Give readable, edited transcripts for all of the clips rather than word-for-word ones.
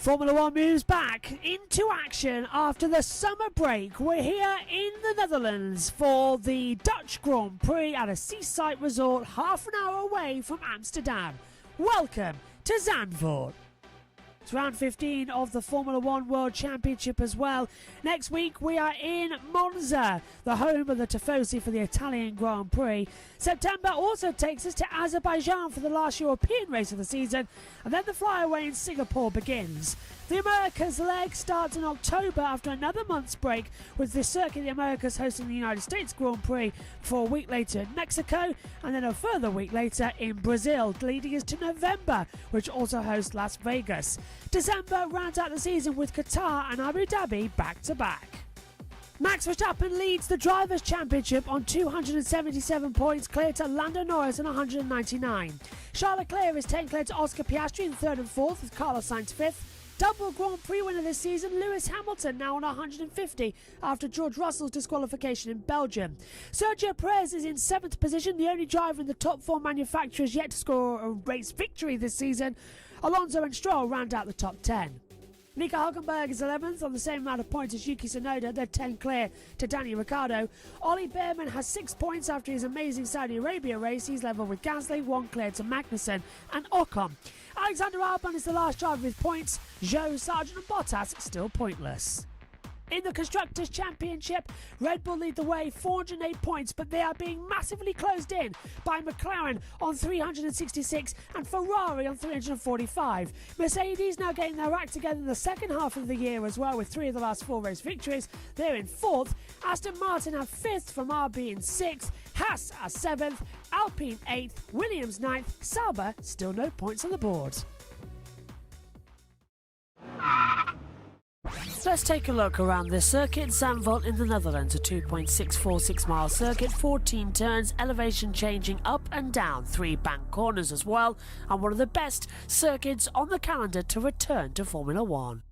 Formula One moves back into action after the summer break. We're here in the Netherlands for the Dutch Grand Prix at a seaside resort half an hour away from Amsterdam. Welcome to Zandvoort. It's round 15 of the Formula One World Championship as well. Next week we are in Monza, the home of the Tifosi for the Italian Grand Prix. September also takes us to Azerbaijan for the last European race of the season, and then the flyaway in Singapore begins. The Americas leg starts in October after another month's break, with the Circuit of the Americas hosting the United States Grand Prix for a week later in Mexico, and then a further week later in Brazil, leading us to November, which also hosts Las Vegas. December rounds out the season with Qatar and Abu Dhabi back-to-back. Max Verstappen leads the Drivers' Championship on 277 points, clear to Lando Norris on 199. Charles Leclerc is 10 clear to Oscar Piastri in 3rd and 4th, with Carlos Sainz 5th. Double Grand Prix winner this season, Lewis Hamilton, now on 150 after George Russell's disqualification in Belgium. Sergio Perez is in 7th position, the only driver in the top 4 manufacturers yet to score a race victory this season. Alonso and Stroll round out the top 10. Nico Hülkenberg is 11th on the same amount of points as Yuki Tsunoda. They're 10 clear to Danny Ricciardo. Ollie Behrman has 6 points after his amazing Saudi Arabia race. He's level with Gasly, 1 clear to Magnussen and Ocon. Alexander Albon is the last driver with points. Zhou, Sargent and Bottas still pointless. In the Constructors' Championship, Red Bull lead the way, 408 points, but they are being massively closed in by McLaren on 366 and Ferrari on 345. Mercedes now getting their act together in the second half of the year as well, with 3 of the last 4 race victories. They're in 4th. Aston Martin have 5th from RB in 6th. Haas are 7th. Alpine 8th. Williams 9th. Sauber still no points on the board. Let's take a look around this circuit. Zandvoort in the Netherlands, a 2.646 mile circuit, 14 turns, elevation changing up and down, 3 bank corners as well, and one of the best circuits on the calendar to return to Formula One.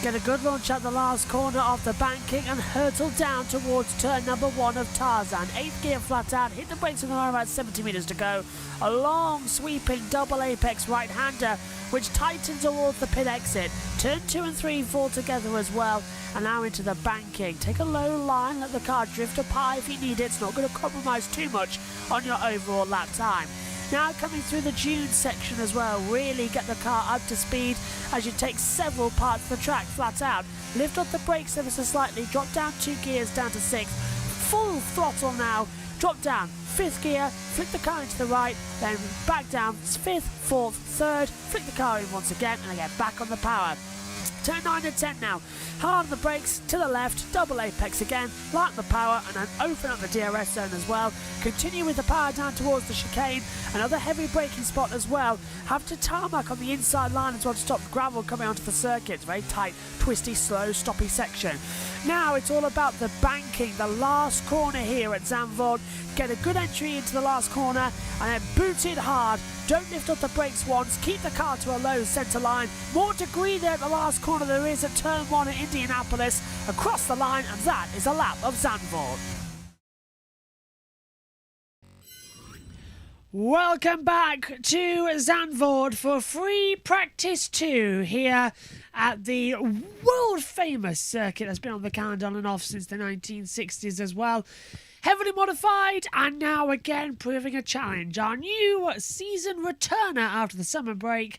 Get a good launch at the last corner of the banking and hurtle down towards turn number 1 of Tarzan. 8th gear flat out, hit the brakes with around about 70 metres to go. A long sweeping double apex right-hander which tightens towards the pit exit. Turn 2 and 3 fall together as well, and now into the banking. Take a low line, let the car drift up high if you need it. It's not going to compromise too much on your overall lap time. Now coming through the dune section as well, really get the car up to speed as you take several parts of the track flat out. Lift up the brakes ever so slightly, drop down 2 gears down to 6th. Full throttle now, drop down 5th gear, flick the car into the right, then back down 5th, 4th, 3rd, flick the car in once again and again back on the power. Turn 9 and 10 now. Hard on the brakes, to the left, double apex again, light on the power and then open up the DRS zone as well. Continue with the power down towards the chicane, another heavy braking spot as well. Have to tarmac on the inside line as well to stop gravel coming onto the circuit. It's very tight, twisty, slow, stoppy section. Now it's all about the banking, the last corner here at Zandvoort. Get a good entry into the last corner and then boot it hard. Don't lift up the brakes once, keep the car to a low centre line. More degree there at the last corner there is at turn 1 at Indianapolis. Across the line, and that is a lap of Zandvoort. Welcome back to Zandvoort for free practice 2 here at the world famous circuit that's been on the calendar on and off since the 1960s as well. Heavily modified and now again proving a challenge. Our new season returner after the summer break.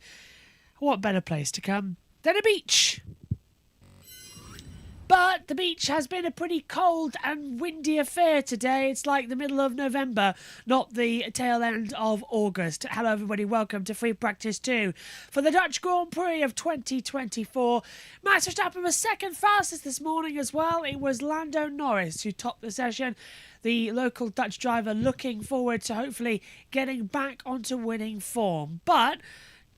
What better place to come than a beach? But the beach has been a pretty cold and windy affair today. It's like the middle of November, not the tail end of August. Hello everybody, welcome to Free Practice 2 for the Dutch Grand Prix of 2024. Max Verstappen was second fastest this morning as well. It was Lando Norris who topped the session. The local Dutch driver looking forward to hopefully getting back onto winning form. But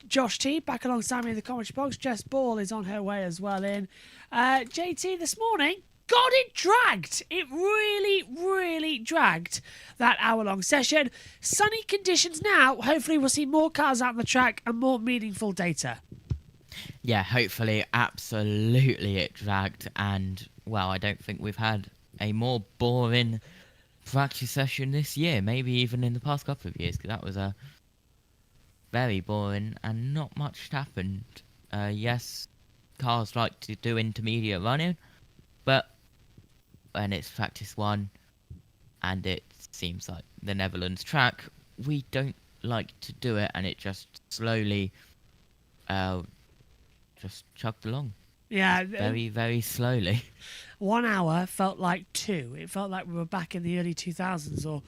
Josh T back alongside me in the commentary box. Jess Ball is on her way as well in. JT this morning, God, it dragged. It really dragged that hour-long session. Sunny conditions now. Hopefully we'll see more cars out on the track and more meaningful data. Yeah, hopefully, absolutely it dragged. And, well, I don't think we've had a more boring practice session this year. Maybe even in the past couple of years, because that was a very boring and not much happened. Yes, cars like to do intermediate running, but when it's practice one and it seems like the Netherlands track, we don't like to do it, and it just slowly just chugged along. Yeah, very slowly. 1 hour felt like two. It felt like we were back in the early 2000s or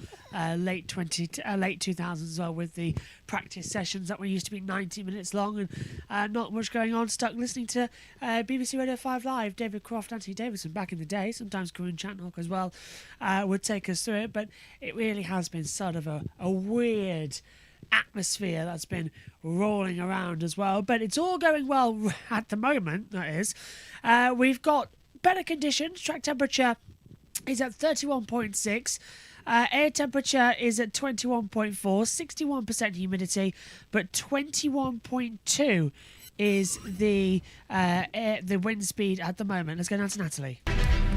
late 2000s as well, with the practice sessions that were used to be 90 minutes long and not much going on. Stuck listening to BBC Radio 5 Live. David Croft, Anthony Davidson back in the day. Sometimes Corinne Chatnock as well would take us through it. But it really has been sort of a weird atmosphere that's been rolling around as well. But it's all going well at the moment, that is. We've got better conditions. Track temperature is at 31.6. Air temperature is at 21.4. 61% humidity, but 21.2 is the wind speed at the moment. Let's go down to Natalie.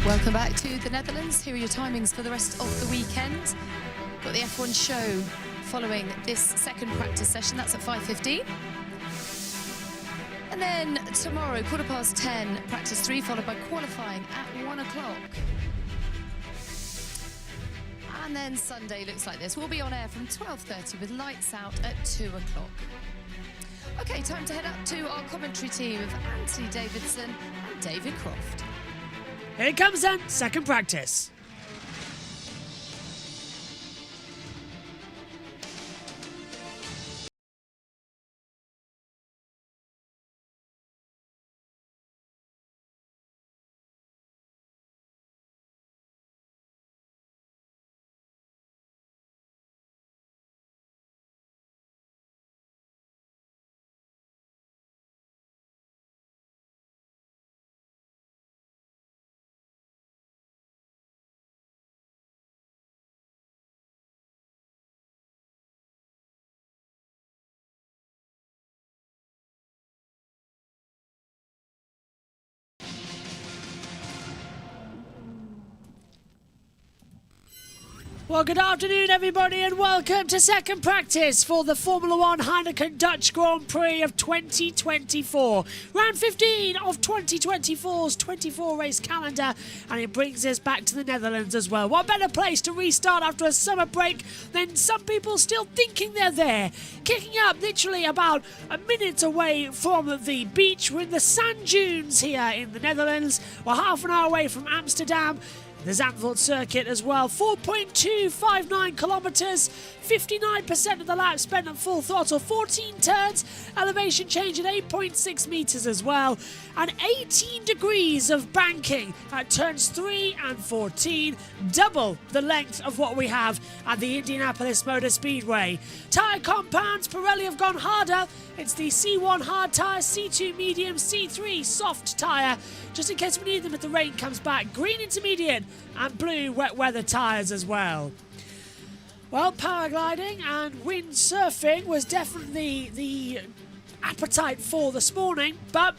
Welcome back to the Netherlands. Here are your timings for the rest of the weekend. Got the F1 show following this second practice session. That's at 5:15. And then tomorrow, 10:15, practice 3, followed by qualifying at 1 o'clock. And then Sunday looks like this. We'll be on air from 12:30 with lights out at 2 o'clock. Okay, time to head up to our commentary team of Anthony Davidson and David Croft. Here it comes then, second practice. Well, good afternoon, everybody, and welcome to second practice for the Formula One Heineken Dutch Grand Prix of 2024. Round 15 of 2024's 24-race calendar, and it brings us back to the Netherlands as well. What better place to restart after a summer break than some people still thinking they're there? Kicking up literally about a minute away from the beach. We're in the sand dunes here in the Netherlands. We're half an hour away from Amsterdam. The Zandvoort circuit as well. 4.259 kilometres, 59% of the lap spent at full throttle, 14 turns, elevation change at 8.6 metres as well, and 18 degrees of banking at turns 3 and 14, double the length of what we have at the Indianapolis Motor Speedway. Tyre compounds, Pirelli have gone harder. It's the C1 hard tyre, C2 medium, C3 soft tyre, just in case we need them if the rain comes back. Green intermediate and blue wet weather tyres as well. Well, paragliding and windsurfing was definitely the appetite for this morning, but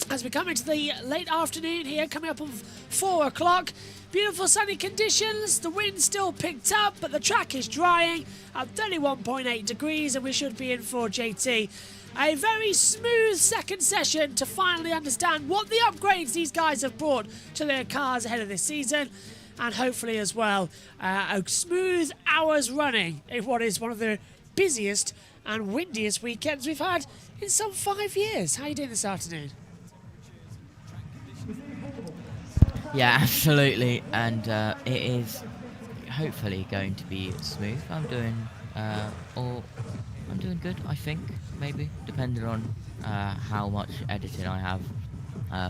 as we come into the late afternoon here, coming up on 4 o'clock, beautiful sunny conditions, the wind still picked up, but the track is drying at 31.8 degrees, and we should be in for JT. A very smooth second session to finally understand what the upgrades these guys have brought to their cars ahead of this season. And hopefully as well, a smooth hours running in what is one of the busiest and windiest weekends we've had in some 5 years. How are you doing this afternoon? Yeah, absolutely, and it is hopefully going to be smooth. I'm doing good, I think, maybe, depending on how much editing I have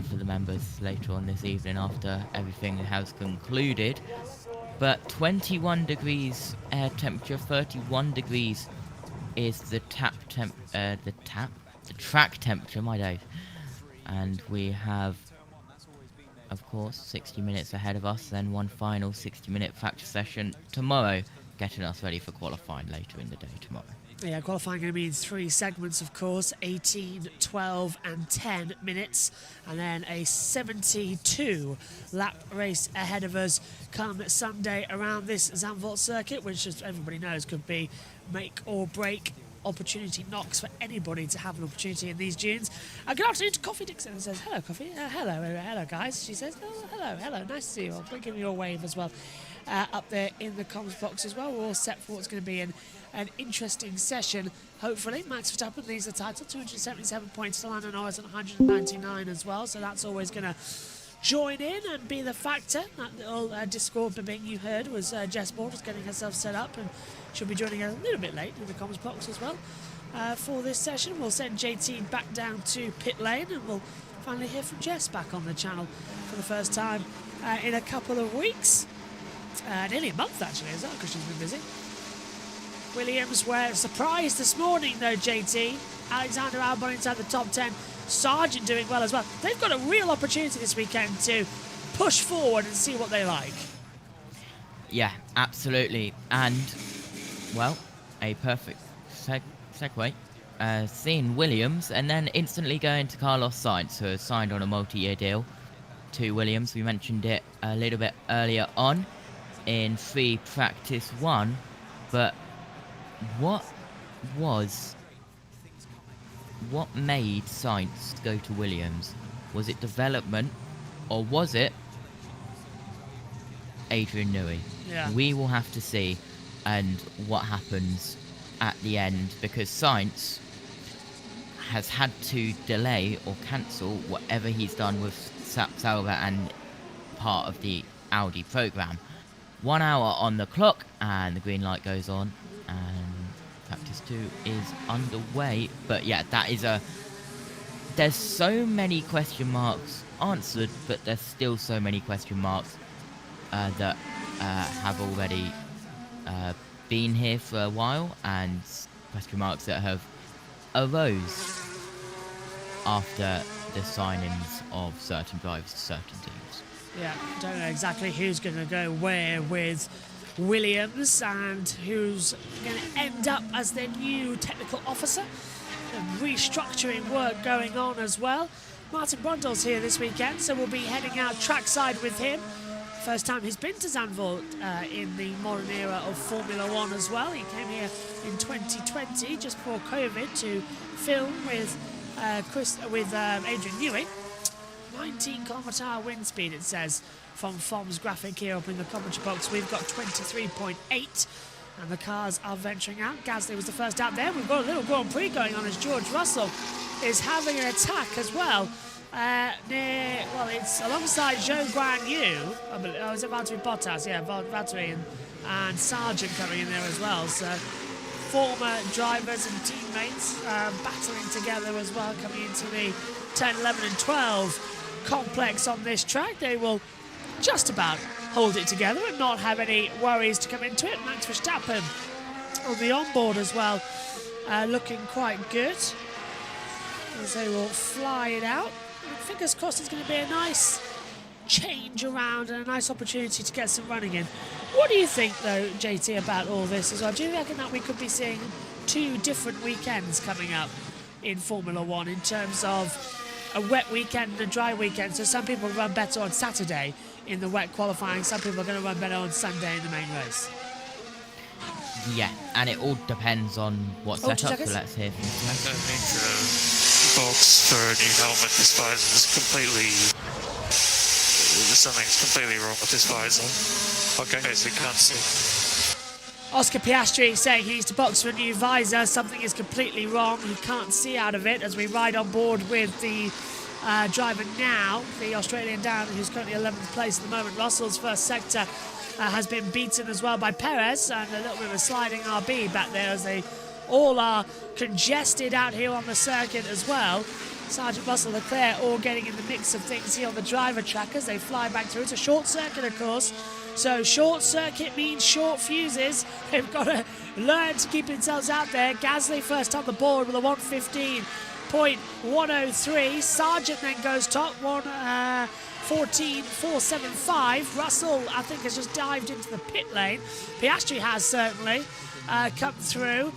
for the members later on this evening after everything has concluded. But 21 degrees air temperature, 31 degrees is the track temperature, my days. And we have, of course, 60 minutes ahead of us, then one final 60-minute fracture session tomorrow, getting us ready for qualifying later in the day tomorrow. Yeah, qualifying going to be in 3 segments, of course, 18, 12 and 10 minutes, and then a 72 lap race ahead of us come Sunday around this Zandvoort circuit, which, as everybody knows, could be make or break opportunity knocks for anybody to have an opportunity in these dunes. Good afternoon to Coffee Dixon, and says, hello, Coffee. Hello, guys. She says, oh, hello, nice to see you. I'll give you a wave as well. Up there in the comms box as well. We're all set for what's going to be an interesting session, hopefully. Max Verstappen leads the title, 277 points to Lando Norris at 199 as well, so that's always going to join in and be the factor. That little Discord bibbing you heard was Jess Moore just getting herself set up, and she'll be joining us a little bit late in the comms box as well for this session. We'll send JT back down to pit lane, and we'll finally hear from Jess back on the channel for the first time in a couple of weeks. Nearly a month, actually, is that? Because she's been busy. Williams were surprised this morning, though, JT. Alexander Albon inside the top 10. Sargent doing well as well. They've got a real opportunity this weekend to push forward and see what they like. Yeah, absolutely. And, well, a perfect segue. Seeing Williams and then instantly going to Carlos Sainz, who has signed on a multi-year deal to Williams. We mentioned it a little bit earlier on in free practice 1, but what made Sainz go to Williams? Was it development, or was it Adrian Newey? Yeah. We will have to see, and what happens at the end, because Sainz has had to delay or cancel whatever he's done with Sauber and part of the Audi program. 1 hour on the clock, and the green light goes on, and practice 2 is underway. But yeah, that is there's so many question marks answered, but there's still so many question marks that have already been here for a while, and question marks that have arose after the signings of certain drivers to certain teams. Yeah, don't know exactly who's going to go where with Williams and who's going to end up as their new technical officer. And restructuring work going on as well. Martin Brundle's here this weekend, so we'll be heading out trackside with him. First time he's been to Zandvoort in the modern era of Formula One as well. He came here in 2020, just before COVID, to film with Adrian Newey. 19 km/h wind speed, it says, from FOM's graphic here up in the commentary box. We've got 23.8, and the cars are venturing out. Gasly was the first out there. We've got a little Grand Prix going on as George Russell is having an attack as well. It's alongside Zhou Guan Yu. Oh, is it Valtteri Bottas? Yeah, Valtteri and Sargent coming in there as well. So former drivers and teammates battling together as well, coming into the 10, 11 and 12 complex on this track. They will just about hold it together and not have any worries to come into it. Max Verstappen on the onboard as well, looking quite good as they will fly it out. And fingers crossed it's going to be a nice change around and a nice opportunity to get some running in. What do you think, though, JT, about all this as well? Do you reckon that we could be seeing 2 different weekends coming up in Formula One in terms of a wet weekend and a dry weekend? So some people run better on Saturday in the wet qualifying, some people are going to run better on Sunday in the main race. Yeah, and it all depends on what setup, so let's hear from I think the box for a new helmet, this visor is completely... Something's completely wrong with this visor. Okay. Basically can't see. Oscar Piastri saying he needs to box for a new visor. Something is completely wrong. He can't see out of it as we ride on board with the driver now, the Australian Dan, who's currently 11th place at the moment. Russell's first sector has been beaten as well by Perez, and a little bit of a sliding RB back there as they all are congested out here on the circuit as well. Sergeant Russell, Leclerc all getting in the mix of things here on the driver track as they fly back through. It's a short circuit, of course, so short circuit means short fuses. They've got to learn to keep themselves out there. Gasly first on the board with a 1:15.103. Sargent then goes top, 1:14.475. Russell, I think, has just dived into the pit lane. Piastri has certainly come through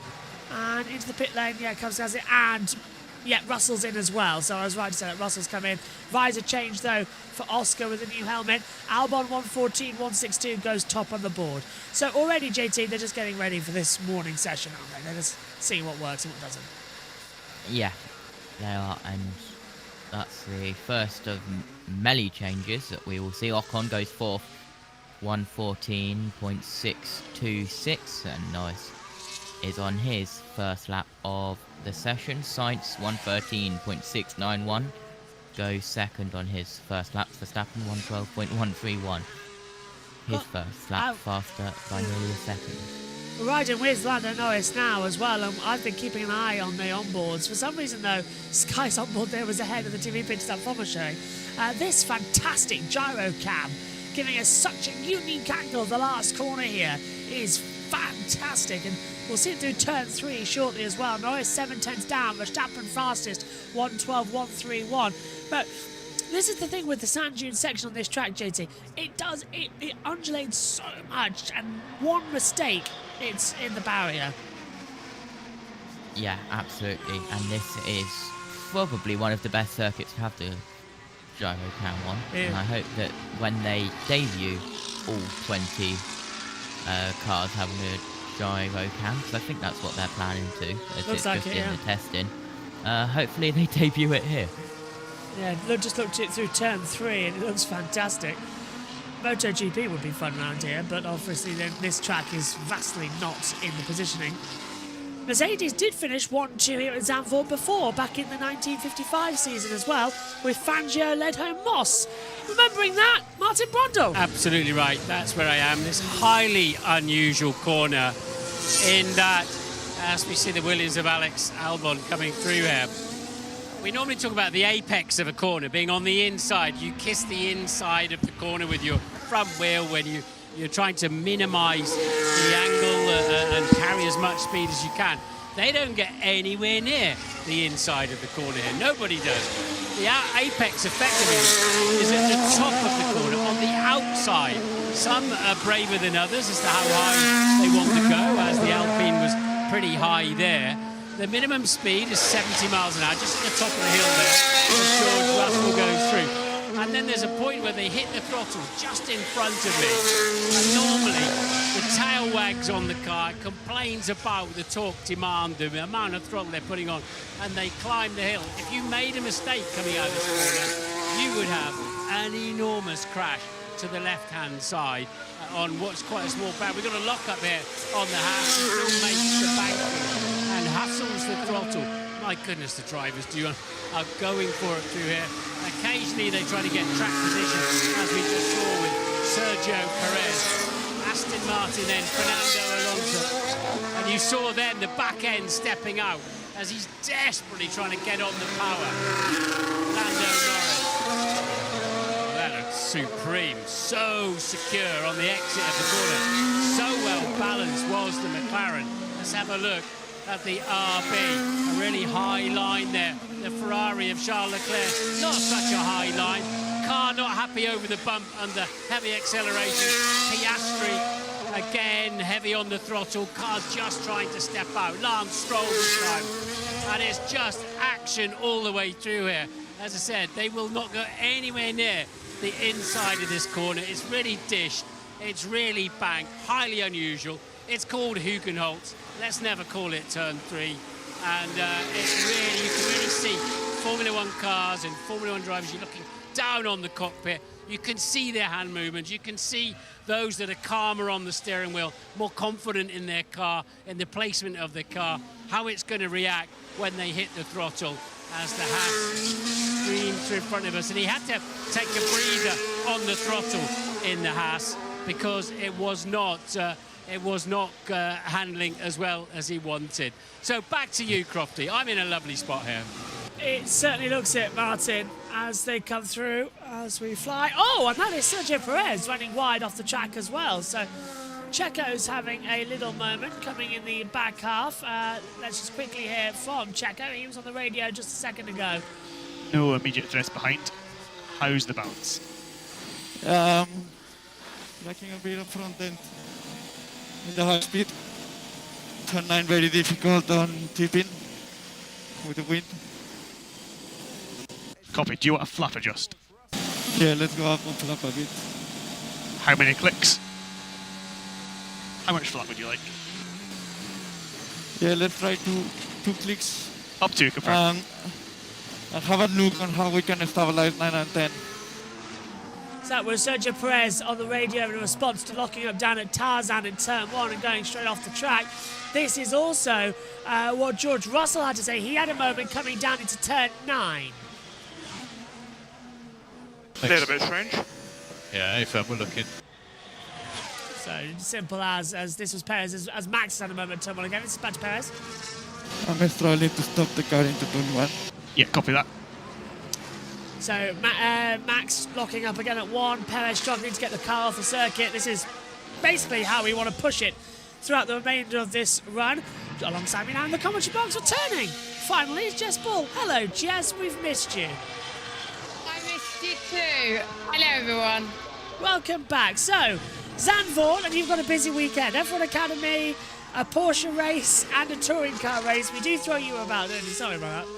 and into the pit lane. Yeah, comes Gasly, and yeah, Russell's in as well. So I was right to say that Russell's come in. Visor change though for Oscar with a new helmet. Albon 1:14.162 goes top on the board. So already, JT, they're just getting ready for this morning session, aren't they? They're just seeing what works and what doesn't. Yeah, they are, and that's the first of many changes that we will see. Ocon goes fourth, 1:14.626, and Norris is on his first lap of the session. Sainz 1:13.691 goes second on his first lap. Verstappen 1:12.131. His first lap faster by nearly a second. We're riding with Lando Norris now as well, and I've been keeping an eye on the onboards. For some reason though, Sky's onboard there was ahead of the TV pit stop Fon was showing. This fantastic gyro cam, giving us such a unique angle. The last corner here is fantastic, and we'll see it through turn 3 shortly as well. Norris 7/10 down, Verstappen fastest, 1:12.131. But this is the thing with the sand dune section on this track, JT. It undulates so much, and one mistake, it's in the barrier. Yeah, absolutely. And this is probably one of the best circuits to have the gyro cam on. Yeah. And I hope that when they debut all 20 cars having a gyro cam, because I think that's what they're planning to, as Looks it's like just it, in yeah. the testing. Hopefully they debut it here. Yeah, just looked it through turn 3 and it looks fantastic. MotoGP would be fun around here, but obviously then this track is vastly not in the positioning. Mercedes did finish 1-2 here at Zandvoort before, back in the 1955 season as well, with Fangio led home Moss. Remembering that, Martin Brundle. Absolutely right, that's where I am. This highly unusual corner in that, as we see the Williams of Alex Albon coming through here. We normally talk about the apex of a corner, being on the inside. You kiss the inside of the corner with your front wheel when you're trying to minimise the angle and carry as much speed as you can. They don't get anywhere near the inside of the corner here. Nobody does. The apex effectively is at the top of the corner, on the outside. Some are braver than others as to how high they want to go, as the Alpine was pretty high there. The minimum speed is 70 miles an hour, just at the top of the hill there, as George Russell goes through. And then there's a point where they hit the throttle just in front of me. And normally, the tail wags on the car, complains about the torque demand, the amount of throttle they're putting on, and they climb the hill. If you made a mistake coming out of this corner, you would have an enormous crash to the left-hand side on what's quite a small pad. We've got a lock-up here on the Haas, who still makes the bank and hustles the throttle. My goodness, the drivers are going for it through here. Occasionally they try to get track position, as we just saw with Sergio Perez, Aston Martin, then Fernando Alonso. And you saw then the back end stepping out as he's desperately trying to get on the power. Lando Norris. Oh, that looks supreme. So secure on the exit of the corner. So well balanced was the McLaren. Let's have a look at the RB, a really high line there. The Ferrari of Charles Leclerc, not such a high line. Car not happy over the bump under heavy acceleration. Piastri, again, heavy on the throttle. Car just trying to step out. Lance Stroll this time. And it's just action all the way through here. As I said, they will not go anywhere near the inside of this corner. It's really dished. It's really banked. Highly unusual. It's called Hugenholtz. Let's never call it turn 3. And it's really, you can really see Formula 1 cars and Formula 1 drivers. You're looking down on the cockpit. You can see their hand movements. You can see those that are calmer on the steering wheel, more confident in their car, in the placement of their car, how it's going to react when they hit the throttle. as the Haas streamed through in front of us, and he had to take a breather on the throttle in the Haas because it was not handling as well as he wanted. So back to you, Crofty. I'm in a lovely spot here. It certainly looks it, Martin, as they come through, as we fly. Oh, and that is Sergio Perez running wide off the track as well. So Checo's having a little moment coming in the back half. Let's just quickly hear from Checo. He was on the radio just a second ago. No immediate threats behind. How's the bounce? Lacking a bit of front end in the high speed. Turn 9 very difficult on tipping with the wind. Copy. Do you want a flap adjust? Yeah, let's go up on flap a bit. How many clicks? How much flap would you like? Yeah, let's try two clicks. Up to, confirm. And have a look on how we can stabilize 9 and 10. So that was Sergio Perez on the radio in response to locking up down at Tarzan in turn 1 and going straight off the track. This is also what George Russell had to say. He had a moment coming down into turn 9. A little bit strange. Yeah, if we're looking. So simple as this was Perez, as Max had a moment turn 1 again. This is back to Perez. I'm struggling to stop the car into turn 1. Yeah, copy that. So Max locking up again at 1. Perez struggling to get the car off the circuit. This is basically how we want to push it throughout the remainder of this run. Alongside me now in the commentary box, returning. Finally, it's Jess Ball. Hello, Jess. We've missed you. I missed you too. Hello, everyone. Welcome back. So, Zandvoort, and you've got a busy weekend. F1 Academy, a Porsche race, and a touring car race. We do throw you about, don't we? Sorry about that.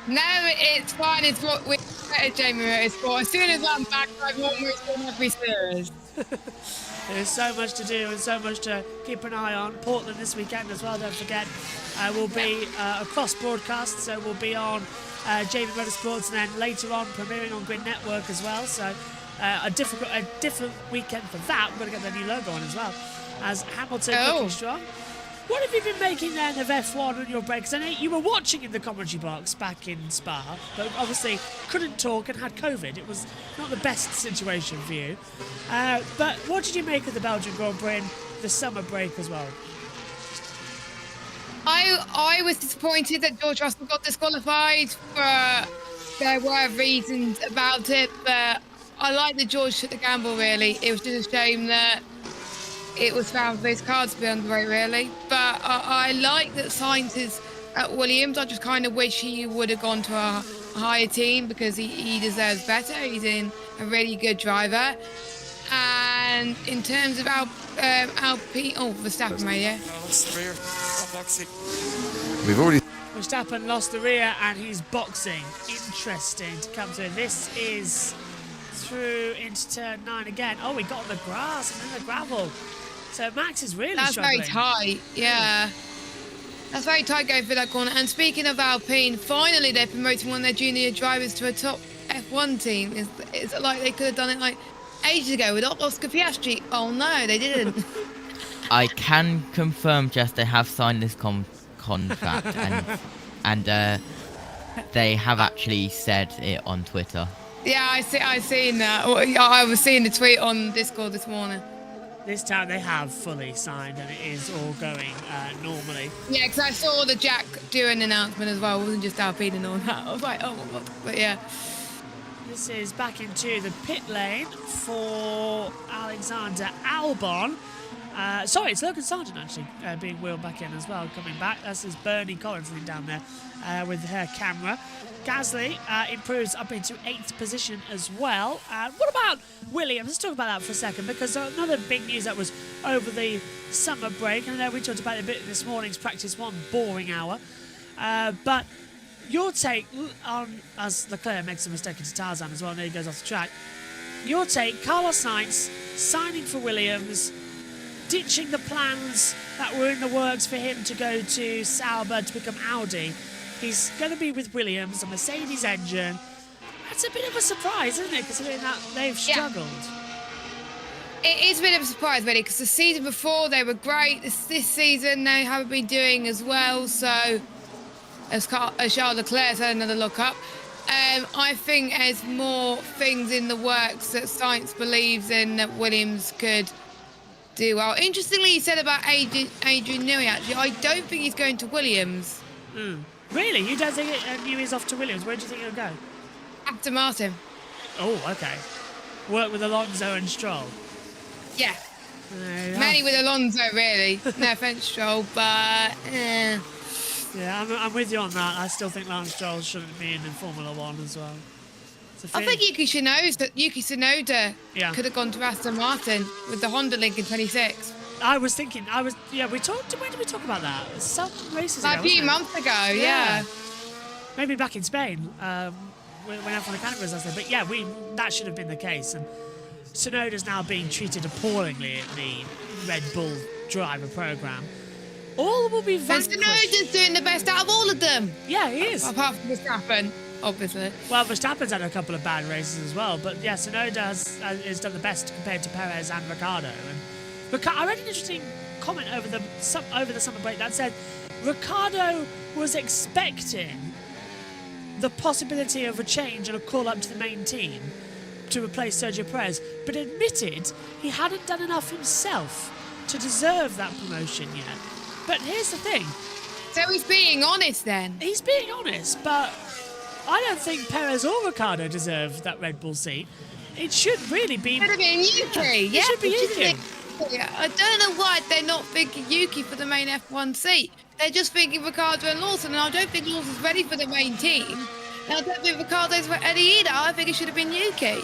No, it's fine. It's what we're at JBMotorsports. As soon as I'm back, I'm almost on every series. There's so much to do and so much to keep an eye on. Portland this weekend as well, don't forget. Will be a cross broadcast, so we'll be on JBMotorsports and then later on premiering on Grid Network as well. So a different weekend for that. We're going to get the new logo on as well. As Hamilton looking strong. What have you been making then of F1 on your break? Because I know you were watching in the commentary box back in Spa, but obviously couldn't talk and had COVID. It was not the best situation for you. But what did you make of the Belgian Grand Prix and the summer break as well? I was disappointed that George Russell got disqualified. There were reasons about it, but I like that George took the gamble, really. It was just a shame that it was found for his car to be underway, really. But I like that Sainz is at Williams. I just kind of wish he would have gone to a higher team because he deserves better. He's in a really good driver. And in terms of Alpine, Verstappen right here. Verstappen lost the rear and he's boxing. Interesting to come through. This is through into turn 9 again. Oh, we got on the grass and then the gravel. So Max is really struggling. That's very tight, yeah. That's very tight going through that corner. And speaking of Alpine, finally they're promoting one of their junior drivers to a top F1 team. It's like they could have done it like ages ago with Oscar Piastri. Oh no, they didn't. I can confirm, just they have signed this contract and they have actually said it on Twitter. Yeah, I seen that. I was seeing the tweet on Discord this morning. This time they have fully signed and it is all going normally. Yeah, because I saw the Jack do an announcement as well. It wasn't just Alpine and all that. I was like, oh, what? But yeah. This is back into the pit lane for Alexander Albon. Sorry, it's Logan Sargent actually being wheeled back in as well, coming back. This is Bernie Collins down there with her camera. Gasly improves up into 8th position as well. What about Williams? Let's talk about that for a second, because another big news that was over the summer break, and I know we talked about it a bit in this morning's practice one boring hour, but your take on, as Leclerc makes a mistake into Tarzan as well, and there he goes off the track, your take, Carlos Sainz signing for Williams, ditching the plans that were in the works for him to go to Sauber to become Audi. He's going to be with Williams, a Mercedes engine. That's a bit of a surprise, isn't it, considering that they've struggled? It is a bit of a surprise, really, because the season before they were great. This season they haven't been doing as well, so as Charles Leclerc's had another look up. I think there's more things in the works that science believes in that Williams could do well. Interestingly, he said about Adrian Newey, actually. I don't think he's going to Williams. Really? You don't think Newey's off to Williams? Where do you think he'll go? After Martin. Oh, okay. Work with Alonso and Stroll. Yeah. Mainly with Alonso, really. No offence, Stroll, but... Yeah, I'm with you on that. I still think Lance Stroll shouldn't be in Formula One as well. I think Yuki Tsunoda could have gone to Aston Martin with the Honda Link in 26. We talked, when did we talk about that? Some races like ago, a few months ago, yeah. Maybe back in Spain, when F1 Academy was there. But yeah, that should have been the case. And Tsunoda's now being treated appallingly at the Red Bull driver program. All will be vanquished. And Tsunoda's doing the best out of all of them. Yeah, he is. Apart from Verstappen, obviously. Well, Verstappen's had a couple of bad races as well. But yeah, Tsunoda has done the best compared to Perez and Ricciardo. And I read an interesting comment over the summer break that said Ricciardo was expecting the possibility of a change and a call-up to the main team to replace Sergio Perez, but admitted he hadn't done enough himself to deserve that promotion yet. But here's the thing. So he's being honest then? He's being honest, but I don't think Perez or Ricciardo deserve that Red Bull seat. It should really be... It should have been Yuki. Yeah, it should be Yuki. I don't know why they're not thinking Yuki for the main F1 seat. They're just thinking Ricciardo and Lawson, and I don't think Lawson's ready for the main team. And I don't think Ricciardo's ready either. I think it should have been Yuki.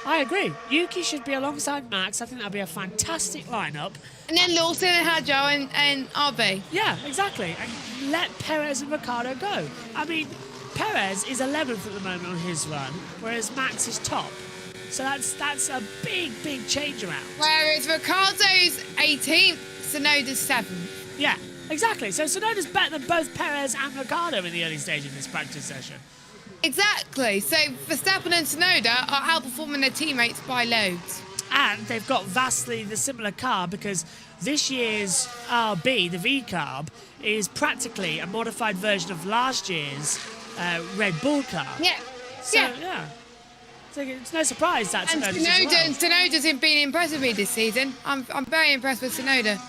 I agree. Yuki should be alongside Max. I think that'd be a fantastic lineup. And then Lawson and Hadjo and RB. Yeah, exactly. And let Perez and Ricciardo go. I mean, Perez is 11th at the moment on his run, whereas Max is top. So that's a big, big change around. Whereas Ricciardo's 18th, Tsunoda's 7th. Yeah, exactly. So Tsunoda's better than both Perez and Ricciardo in the early stage of this practice session. Exactly. So Verstappen and Tsunoda are outperforming their teammates by loads. And they've got vastly the similar car because this year's RB, the V carb, is practically a modified version of last year's Red Bull car. Yeah. So, yeah. So it's no surprise that Tsunoda's been impressive with me this season. I'm very impressed with Tsunoda.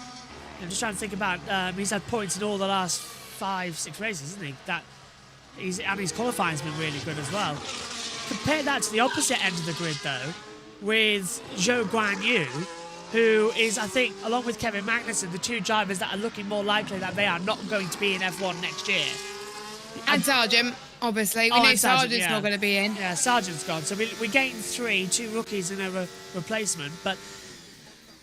I'm just trying to think about, he's had points in all the last 5-6 races, isn't he? His qualifying's been really good as well. Compare that to the opposite end of the grid, though, with Zhou Guanyu, who is, I think, along with Kevin Magnussen, the two drivers that are looking more likely that they are not going to be in F1 next year. And Sargent, obviously. We know Sargent's not going to be in. Yeah, Sargent's gone. So we gained 2 rookies and a replacement. But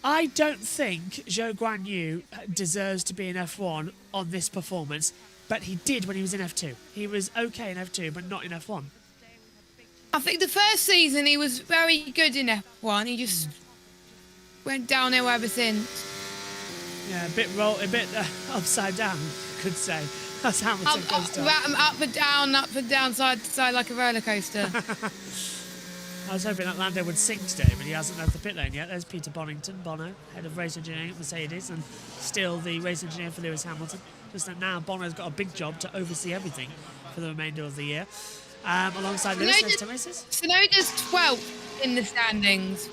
I don't think Zhou Guanyu deserves to be in F1 on this performance. But he did when he was in F2. He was okay in F2, but not in F1. I think the first season he was very good in F1. He just went downhill ever since. Yeah, a bit upside down, you could say. That's Hamilton goes down. Up and down, side to side like a roller coaster. I was hoping that Lando would sink today, but he hasn't left the pit lane yet. There's Peter Bono, head of race engineering at Mercedes, and still the race engineer for Lewis Hamilton. Just that now Bono's got a big job to oversee everything for the remainder of the year. Alongside Lewis, there's 10 races. Tsunoda's 12th in the standings.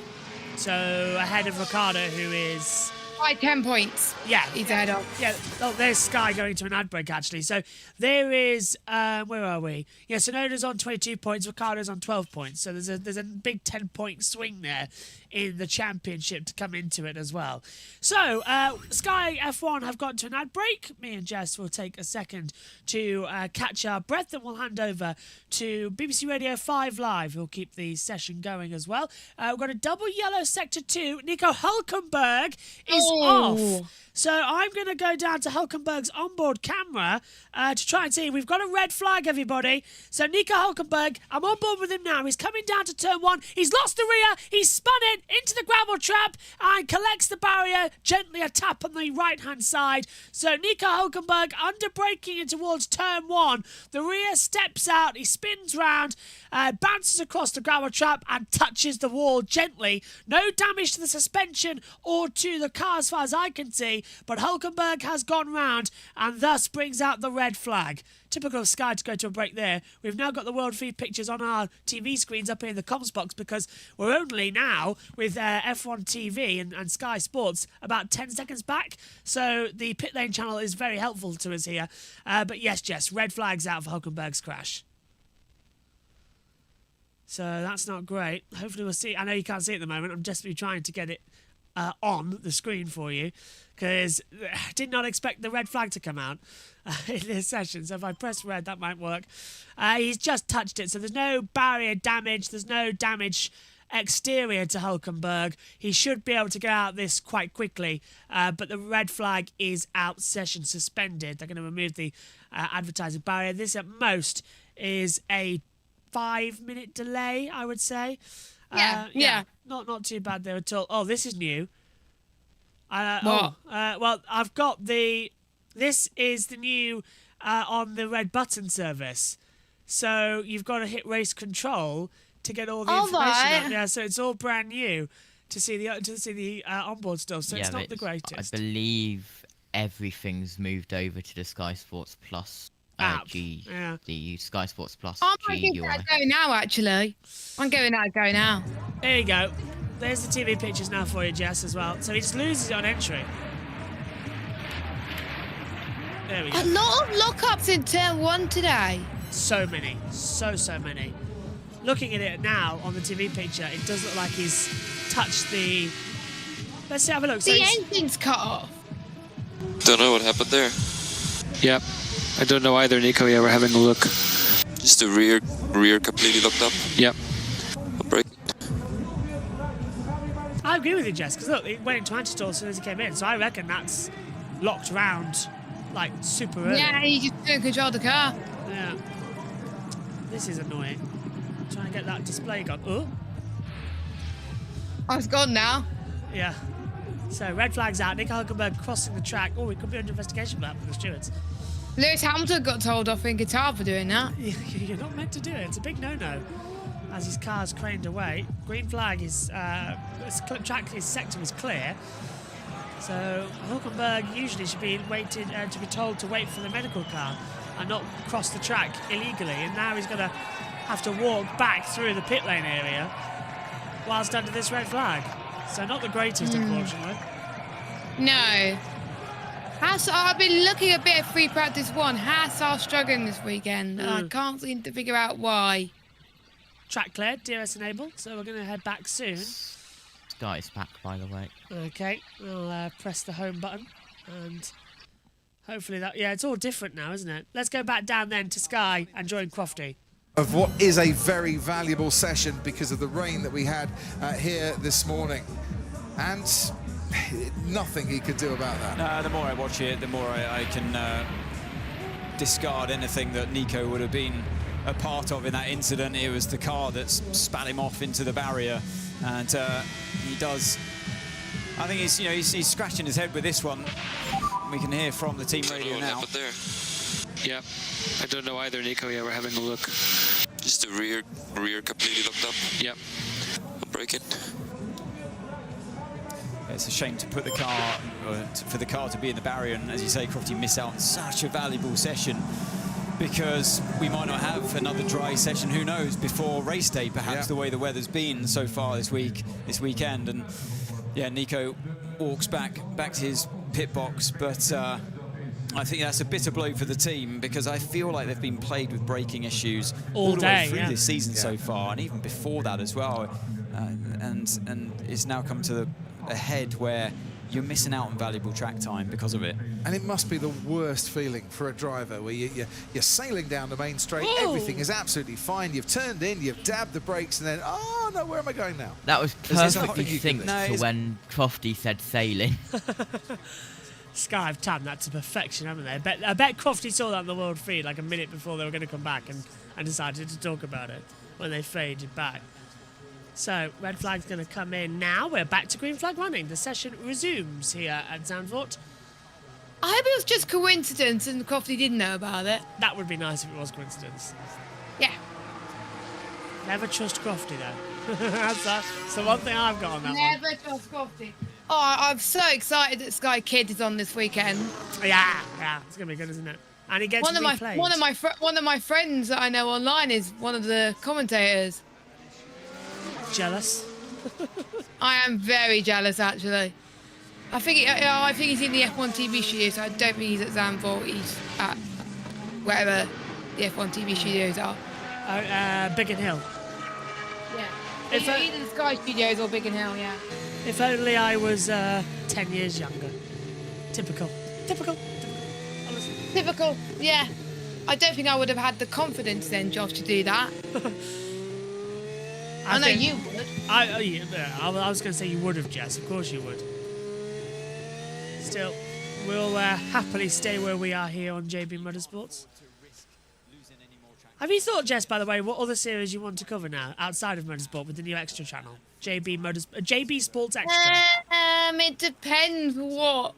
So ahead of Ricciardo, who is... By 10 points. Yeah. He's ahead of. Yeah. Oh, there's Sky going to an ad break, actually. So there is... where are we? Yeah, Tsunoda's on 22 points. Ricciardo's on 12 points. So there's a big 10-point swing there in the championship to come into it as well. So Sky F1 have gone to an ad break. Me and Jess will take a second to catch our breath, and we'll hand over to BBC Radio 5 Live, who'll keep the session going as well. We've got a double yellow sector 2. Nico Hülkenberg is off. So I'm going to go down to Hülkenberg's onboard camera to try and see. We've got a red flag, everybody. So Nico Hülkenberg, I'm on board with him now. He's coming down to turn 1. He's lost the rear. He's spun it into the gravel trap and collects the barrier. Gently a tap on the right-hand side. So Nico Hülkenberg under braking in towards turn 1. The rear steps out. He spins round, bounces across the gravel trap and touches the wall gently. No damage to the suspension or to the car as far as I can see. but Hulkenberg has gone round and thus brings out the red flag. Typical of Sky to go to a break there. We've now got the World Feed pictures on our TV screens up here in the comms box because we're only now with F1 TV and Sky Sports about 10 seconds back. So the pit lane channel is very helpful to us here. But yes, Jess, red flags out for Hulkenberg's crash. So that's not great. Hopefully we'll see. I know you can't see it at the moment. I'm desperately trying to get it on the screen for you because I did not expect the red flag to come out in this session. So if I press red, that might work. He's just touched it. So there's no barrier damage. There's no damage exterior to Hulkenberg. He should be able to get out this quite quickly. But the red flag is out. Session suspended. They're going to remove the advertising barrier. This at most is a 5-minute delay, I would say. Yeah. Not too bad there at all. Oh, this is new. What? Well, I've got the... This is the new on the red button service. So you've got to hit race control to get all the information up. Yeah, so it's all brand new to see the onboard stuff. So it's not the greatest. I believe everything's moved over to the Sky Sports Plus app. The Sky Sports Plus I'm GUI. going to go now, actually. I'm going to go now. There you go. There's the TV pictures now for you, Jess, as well. So he just loses it on entry. There we go. A lot of lockups in turn 1 today. So many. So many. Looking at it now on the TV picture, it does look like he's touched the... Let's have a look. So the engine's cut off. Don't know what happened there. Yep. I don't know either, Nico. Yeah, we're having a look. Just the rear completely locked up. Yep. Break. I agree with you, Jess, because look, it went into anti-stall as soon as he came in, so I reckon that's locked round, like, super early. Yeah, he just couldn't control the car. Yeah. This is annoying. I'm trying to get that display gone. Oh. Oh, it's gone now. Yeah. So, red flag's out. Nico Hulkenberg crossing the track. Oh, it could be under investigation for that for the stewards. Lewis Hamilton got told off in guitar for doing that. You're not meant to do it. It's a big no-no. As his car's craned away. Green flag is... track, his sector is clear. So Hulkenberg usually should be waited to be told to wait for the medical car and not cross the track illegally. And now he's going to have to walk back through the pit lane area whilst under this red flag. So not the greatest, unfortunately. No. I've been looking a bit at free practice 1. Haas are struggling this weekend. I can't seem to figure out why. Track cleared, DRS enabled, so we're going to head back soon. Sky's back, by the way. Okay, we'll press the home button and hopefully that... Yeah, it's all different now, isn't it? Let's go back down then to Sky and join Crofty. Of what is a very valuable session because of the rain that we had here this morning. And nothing he could do about that. The more I watch it, the more I can discard anything that Nico would have been a part of in that incident. It was the car that spat him off into the barrier, and he does. I think he's scratching his head with this one. We can hear from the team radio now. There. Yep. I don't know either, Nico. Yeah, we're having a look. Just the rear completely locked up. Yep. Break it. It's a shame to put the car, for the car to be in the barrier, and as you say, Crofty, miss out on such a valuable session, because we might not have another dry session, who knows, before race day, perhaps, the way the weather's been so far this weekend. And yeah, Nico walks back to his pit box, but I think that's a bitter blow for the team, because I feel like they've been plagued with braking issues all the way through this season so far, and even before that as well, and it's now come to a head where you're missing out on valuable track time because of it. And it must be the worst feeling for a driver where you're sailing down the main straight, everything is absolutely fine, you've turned in, you've dabbed the brakes, and then, oh no, where am I going now? That was perfectly synced to when Crofty said sailing. Sky have timed that to perfection, haven't they? I bet Crofty saw that on the world feed like a minute before they were going to come back and decided to talk about it when they faded back. So, red flag's going to come in now. We're back to green flag running. The session resumes here at Zandvoort. I hope it was just coincidence and Crofty didn't know about it. That would be nice if it was coincidence. Yeah. Never trust Crofty, though. That's the one thing I've got on that one. Never trust Crofty. Oh, I'm so excited that Sky Kid is on this weekend. Yeah, it's gonna be good, isn't it? And it gets replayed. One of my friends that I know online is one of the commentators. Jealous. I am very jealous, actually. I think he's in the F1 TV studio, so I don't think he's at Zandvoort. He's at wherever the F1 TV studios are. Biggin Hill. Yeah. Either the Sky Studios or Biggin Hill, yeah. If only I was 10 years younger. Typical. Honestly. Typical, yeah. I don't think I would have had the confidence then, Josh, to do that. I know you would. I was going to say you would have, Jess. Of course you would. Still, we'll happily stay where we are here on JB Motorsports. Have you thought, Jess, by the way, what other series you want to cover now outside of Motorsport with the new extra channel? JB Sports Extra. It depends what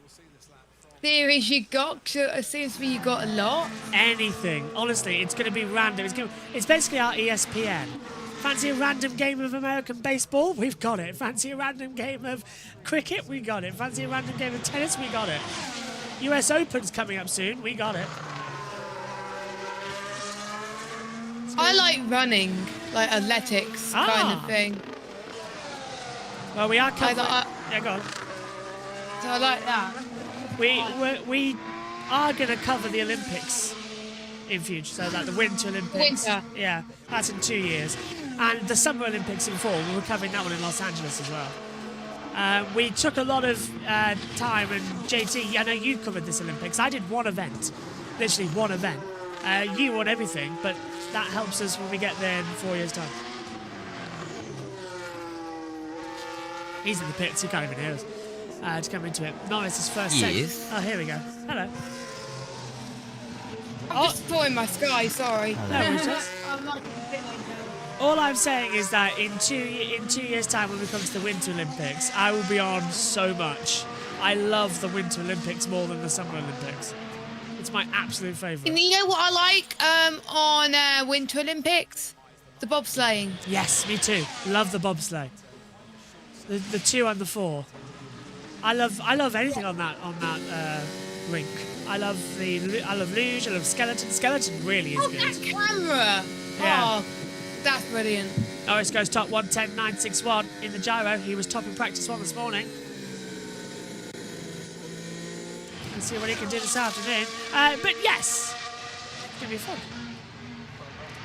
theories you got. 'Cause it seems to me you got a lot. Anything. Honestly, it's going to be random. It's basically our ESPN. Fancy a random game of American baseball? We've got it. Fancy a random game of cricket? We got it. Fancy a random game of tennis? We got it. US Open's coming up soon. We got it. I like running, like athletics kind of thing. Well, we are covering... yeah, go on. So I like that. We are going to cover the Olympics in future, so like the Winter Olympics. Winter. Yeah, that's in 2 years. And the Summer Olympics in fall, we're covering that one in Los Angeles as well. We took a lot of time, and JT, I know you covered this Olympics. I did one event, literally one event. You won everything, but that helps us when we get there in 4 years' time. He's in the pits, he can't even hear us. To come into it. Norris's first set. Oh, here we go. Hello. I'm just throwing my Sky, sorry. No, I'm not all I'm saying is that in 2 years' time, when we come to the Winter Olympics, I will be on so much. I love the Winter Olympics more than the Summer Olympics. It's my absolute favourite. You know what I like on Winter Olympics? The bobsleighing. Yes, me too. Love the bobsleigh. The 2 and the 4. I love anything on that rink. I love luge. I love skeleton. Skeleton really is good. That camera. Yeah. Oh, that's brilliant. Norris goes top 110.961 in the gyro. He was top in practice 1 this morning. Let's see what he can do this afternoon. But yes, it's gonna be fun.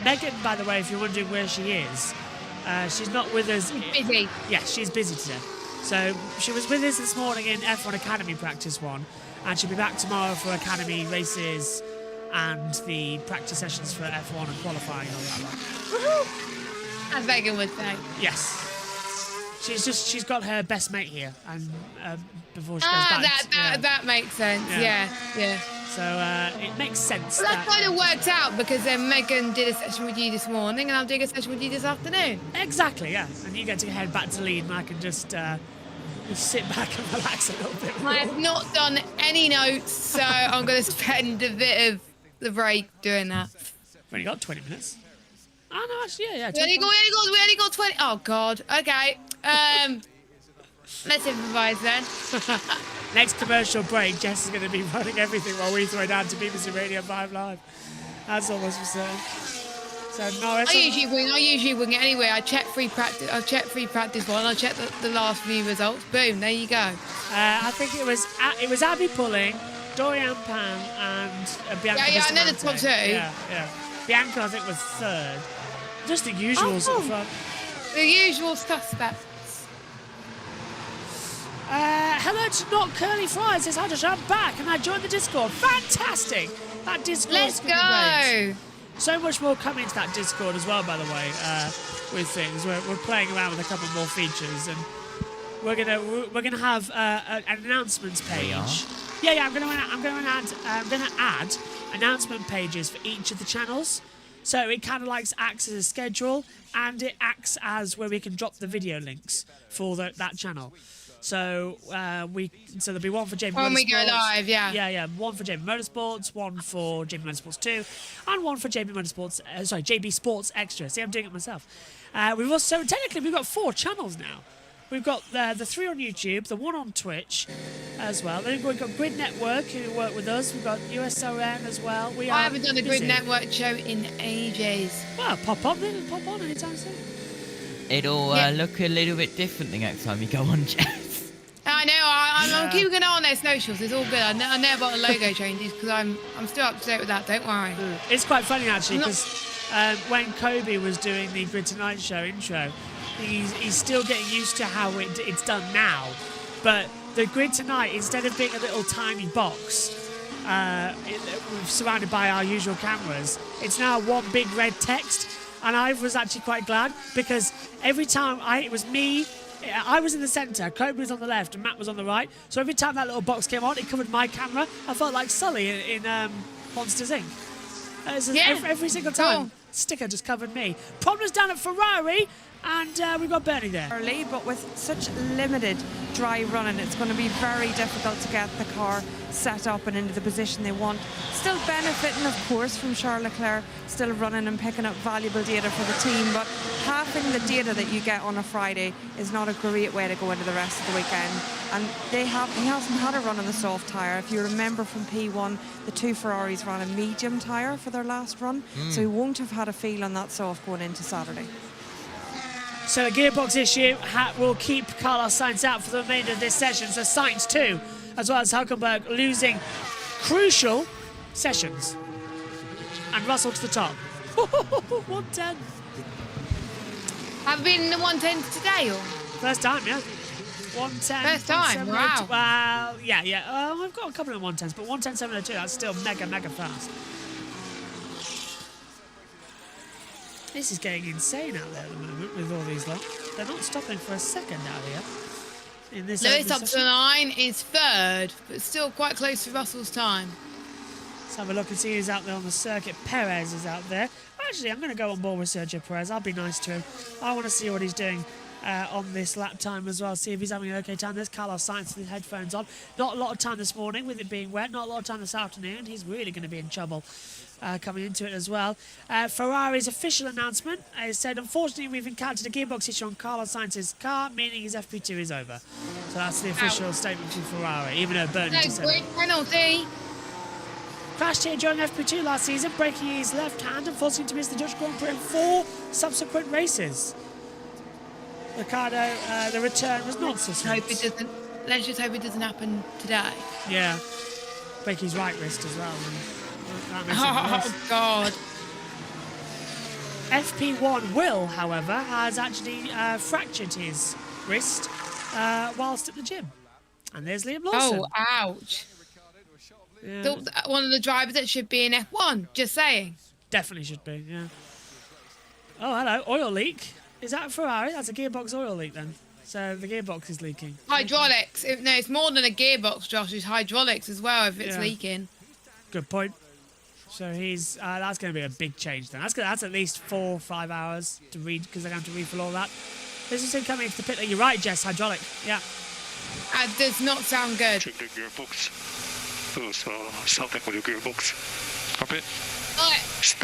Megan, by the way, if you're wondering where she is, she's not with us. She's busy. Yes, she's busy today. So she was with us this morning in F1 Academy practice 1, and she'll be back tomorrow for Academy races and the practice sessions for F1 and qualifying and all that. Woohoo! As Megan would say. Yes. She's got her best mate here, and before she goes back. That makes sense. Yeah. So it makes sense. Well, that kind of worked out because then Megan did a session with you this morning, and I'm doing a session with you this afternoon. Exactly, yeah. And you get to head back to lead, and I can just sit back and relax a little bit more. I have not done any notes, so I'm going to spend a bit of the break doing that. We've only got 20 minutes. Oh, no, actually, yeah. We only got 20. Oh, God. Okay. Let's improvise then. Next commercial break, Jess is going to be running everything while we throw down to BBC Radio 5 Live. That's almost for certain. So, Norris. I usually wing it anyway. I check free practice 1. I check the last few results. Boom, there you go. I think it was Abby Pulling, Dorian Pan, and Bianca. Yeah, I know the top 2. Yeah. Bianca, I think, was 3rd. Just the usuals at the front. The usual suspects. Hello to Not Curly Fries. Says, hi Josh, I'm back and I joined the Discord. Fantastic! That Discord. Let's go! So much more coming to that Discord as well, by the way, with things. We're playing around with a couple more features, and we're gonna have an announcements page. Yeah. I'm gonna add announcement pages for each of the channels. So it kind of acts as a schedule, and it acts as where we can drop the video links for that channel. So there'll be one for JB Motorsports. When we go live, yeah. Yeah. One for JB Motorsports, one for JB Motorsports 2, and one for JB Sports Extra. See, I'm doing it myself. Technically we've got 4 channels now. We've got the 3 on YouTube, the 1 on Twitch as well. Then we've got Grid Network, who work with us. We've got USON as well. I haven't done a Grid Network show in ages. Well, pop on anytime soon. It'll look a little bit different the next time you go on, Jess. I know. I'm keeping an eye on their socials. It's all good. I never got the logo changes because I'm still up to date with that. Don't worry. It's quite funny actually because when Kobe was doing the Grid Tonight show intro, he's still getting used to how it's done now. But the Grid Tonight, instead of being a little tiny box surrounded by our usual cameras, it's now one big red text. And I was actually quite glad because every time it was me, I was in the centre, Kobe was on the left and Matt was on the right. So every time that little box came on, it covered my camera. I felt like Sully in Monsters Inc. Every single time, sticker just covered me. Problems down at Ferrari, and we've got Bernie there. Early, but with such limited dry running, it's going to be very difficult to get the car set up and into the position they want. Still benefiting, of course, from Charles Leclerc, still running and picking up valuable data for the team, but halving the data that you get on a Friday is not a great way to go into the rest of the weekend. And he hasn't had a run on the soft tyre. If you remember from P1, the 2 Ferraris ran a medium tyre for their last run, so he won't have had a feel on that soft going into Saturday. So the gearbox issue will keep Carlos Sainz out for the remainder of this session. So Sainz 2, as well as Hulkenberg losing crucial sessions. And Russell to the top. 110. Have been in the 110s today, or? First time, yeah. 110. First time, wow. Well, yeah. I've got a couple of 110s, but 110.702, that's still mega fast. This is getting insane out there at the moment with all these lot. They're not stopping for a second out here. In this Lewis up to 9 is 3rd, but still quite close to Russell's time. Let's have a look and see who's out there on the circuit. Perez is out there. Actually, I'm going to go on board with Sergio Perez. I'll be nice to him. I want to see what he's doing on this lap time as well. See if he's having an okay time. There's Carlos Sainz with his headphones on. Not a lot of time this morning with it being wet. Not a lot of time this afternoon. He's really going to be in trouble coming into it as well. Ferrari's official announcement has said, unfortunately, we've encountered a gearbox issue on Carlos Sainz's car, meaning his FP2 is over. So that's the official statement from Ferrari, even though Bernie just said it. Penalty. Crashed here during FP2 last season, breaking his left hand and forcing him to miss the Dutch Grand Prix in 4 subsequent races. Ricardo, the return was not so smooth. Let's just hope it doesn't happen today. Yeah. Break his right wrist as well. Oh, God. FP1 Will, however, has actually fractured his wrist whilst at the gym. And there's Liam Lawson. Oh, ouch. Yeah. One of the drivers that should be in F1, just saying. Definitely should be, yeah. Oh, hello. Oil leak. Is that a Ferrari? That's a gearbox oil leak then. So the gearbox is leaking. Hydraulics. No, it's more than a gearbox, Josh. It's hydraulics as well if it's leaking. Good point. So he's that's going to be a big change then. That's at least 4 or 5 hours to read because they're going to have to refill all that. This is him coming into the pit lane. You're right, Jess. Hydraulic. Yeah. That does not sound good. Check the gearbox. There's something with the gearbox. Copy.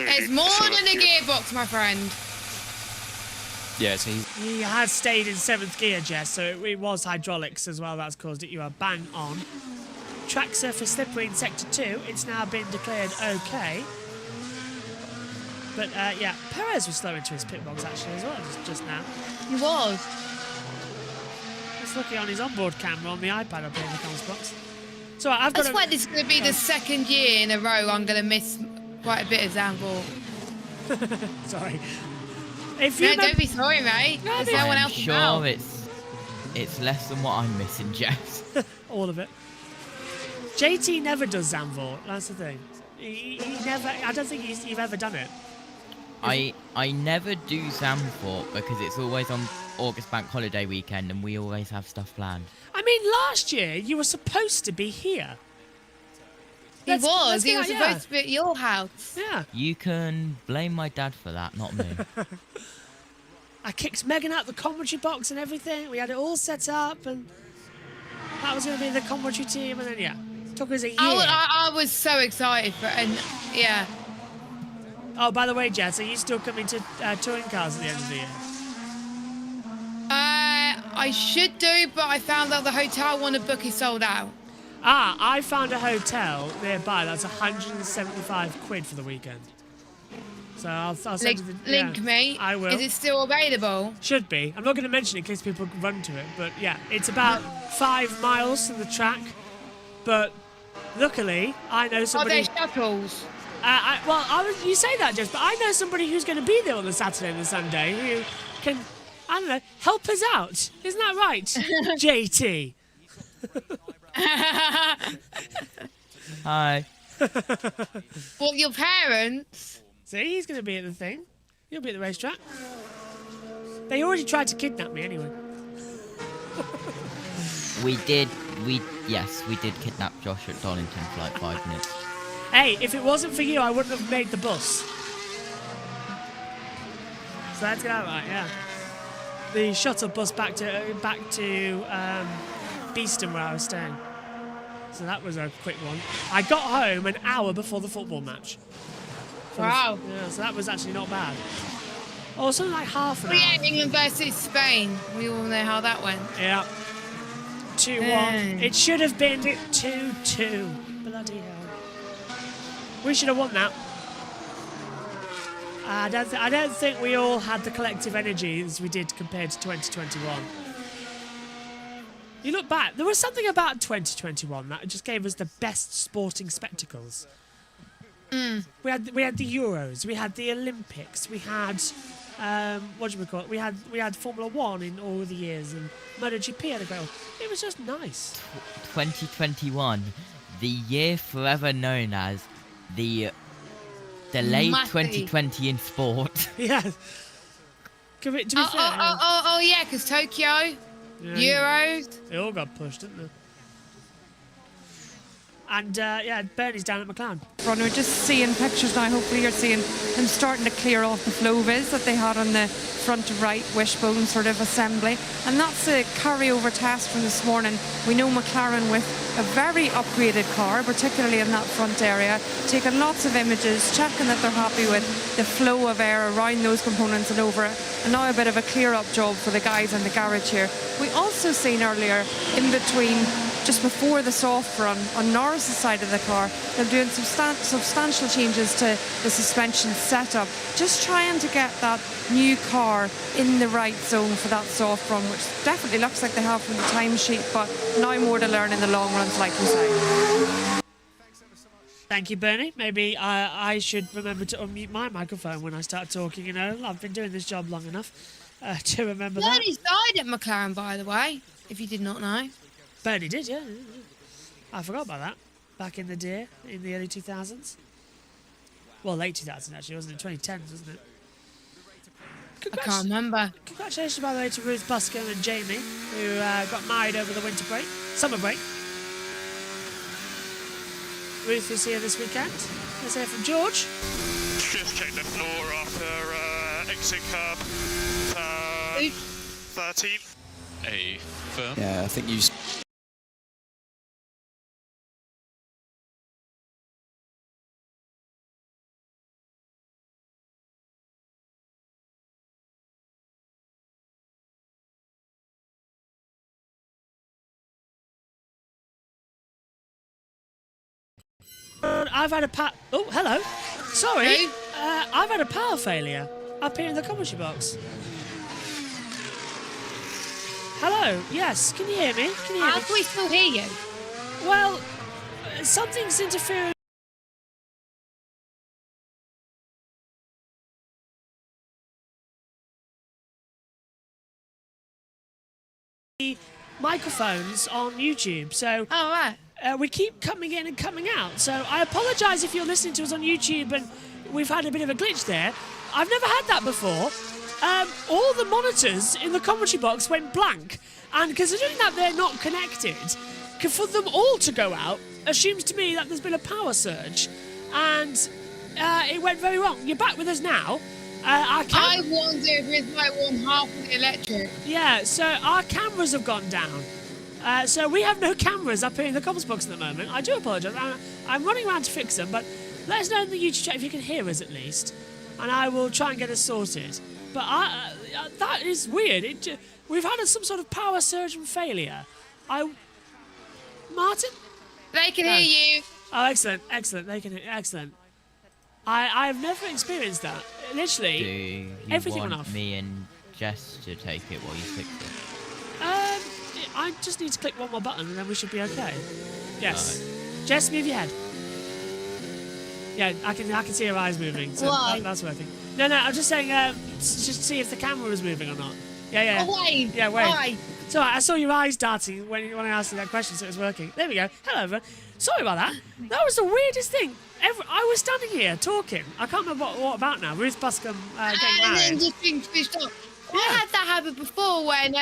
It's more than a gearbox, my friend. Yeah, so he has stayed in 7th gear, Jess, so it was hydraulics as well that's caused it. You are bang on. Track surface slippery in Sector 2. It's now been declared okay. But, yeah, Perez was slow into his pit box, actually, as well, just now. He was. Just looking on his onboard camera on the iPad up here in the comms box. So I've got I swear this is going to be the 2nd year in a row I'm going to miss quite a bit of Zandvoort. Sorry. Don't be sorry, mate. There's no one else about. It's less than what I'm missing, Jess. All of it. JT never does Zandvoort. That's the thing. He never. I don't think you've ever done it. I never do Zandvoort because it's always on August Bank Holiday weekend, and we always have stuff planned. I mean, last year you were supposed to be here. He was supposed to be at your house. Yeah. You can blame my dad for that, not me. I kicked Megan out the commentary box and everything. We had it all set up, and that was going to be the commentary team. And then, yeah, it took us a year. I was so excited for it, and yeah. Oh, by the way, Jess, are you still coming to touring cars at the end of the year? I I should do, but I found out the hotel I want to book is sold out. Ah, I found a hotel nearby that's 175 quid for the weekend. So I'll send you the... Link me. I will. Is it still available? Should be. I'm not going to mention it in case people run to it, but yeah, it's about 5 miles from the track. But luckily, I know somebody... Are there shuttles? You say that, Jess, but I know somebody who's going to be there on the Saturday and the Sunday who can, I don't know, help us out. Isn't that right, JT? Hi. Well, your parents? See, he's going to be at the thing. He'll be at the racetrack. They already tried to kidnap me anyway. We did kidnap Josh at Donington for like 5 minutes. Hey, if it wasn't for you, I wouldn't have made the bus. So that's going right, yeah. The shuttle bus back to Beeston where I was staying. So that was a quick one. I got home an hour before the football match. Wow. Yeah, so that was actually not bad. Oh, something like half an hour. Yeah, England versus Spain. We all know how that went. Yeah. 2-1. It should have been 2-2. Bloody hell. We should have won that. I don't think we all had the collective energy as we did compared to 2021. You look back, there was something about 2021 that just gave us the best sporting spectacles. We had the Euros, we had the Olympics, we had what do we call it? We had Formula 1 in all the years, and MotoGP had a great one. It was just nice. 2021, the year forever known as the delayed 2020 in sport. Yeah. To be fair. Oh, yeah, because Tokyo, Euros. They all got pushed, didn't they? And, Bernie's down at McLaren. Ron, we're just seeing pictures now. Hopefully you're seeing them starting to clear off the flow viz that they had on the front right wishbone sort of assembly. And that's a carryover test from this morning. We know McLaren with a very upgraded car, particularly in that front area, taking lots of images, checking that they're happy with the flow of air around those components and over it. And now a bit of a clear-up job for the guys in the garage here. We also seen earlier, in between, just before the soft run, on Norris' side of the car, they're doing substantial changes to the suspension setup, just trying to get that new car in the right zone for that soft run, which definitely looks like they have from the timesheet, but now more to learn in the long runs, like you say. Thank you, Bernie. Maybe I should remember to unmute my microphone when I start talking, you know. I've been doing this job long enough to remember that. Bernie's died at McLaren, by the way, if you did not know. Bernie did, yeah. I forgot about that. Back in the day, in the early 2000s. Well, late 2000s, actually, wasn't it? 2010s, wasn't it? I can't remember. Congratulations, by the way, to Ruth Buscombe and Jamie, who got married over the summer break. Ruth is here this weekend. Let's hear from George. Just check the floor after exit curb 13. A firm. Yeah, I think you... I've had a Oh, hello. Sorry. I've had a power failure up here in the commentary box. Hello. Yes. Can you hear me? How can we still hear you? Well, something's interfering. Microphones on YouTube, so we keep coming in and coming out. So I apologise if you're listening to us on YouTube and we've had a bit of a glitch there. I've never had that before. All the monitors in the commentary box went blank, and considering that they're not connected, for them all to go out assumes to me that there's been a power surge, and it went very wrong. You're back with us now. I wonder if it's like one half of the electric. Yeah, so our cameras have gone down. So we have no cameras up here in the comments box at the moment. I do apologise. I'm running around to fix them, but let us know in the YouTube chat if you can hear us at least, and I will try and get us sorted. But that is weird. We've had some sort of power surge and failure. Martin? They can hear you. Oh, excellent, excellent. They can hear. Excellent. I've never experienced that. Literally, everything went off. Me and Jess to take it while you fix it. I just need to click one more button and then we should be okay. Yes. Jess, move your head. Yeah, I can see your eyes moving. So that's working. No, I'm just saying, just see if the camera was moving or not. Yeah. Oh, wait. Yeah, wait. Why? So I saw your eyes darting when I asked you that question, so it was working. There we go. Hello, everyone. Sorry about that. That was the weirdest thing. I was standing here talking. I can't remember what about now. Ruth Buscombe getting married. And then just being switched off. I had that happen before when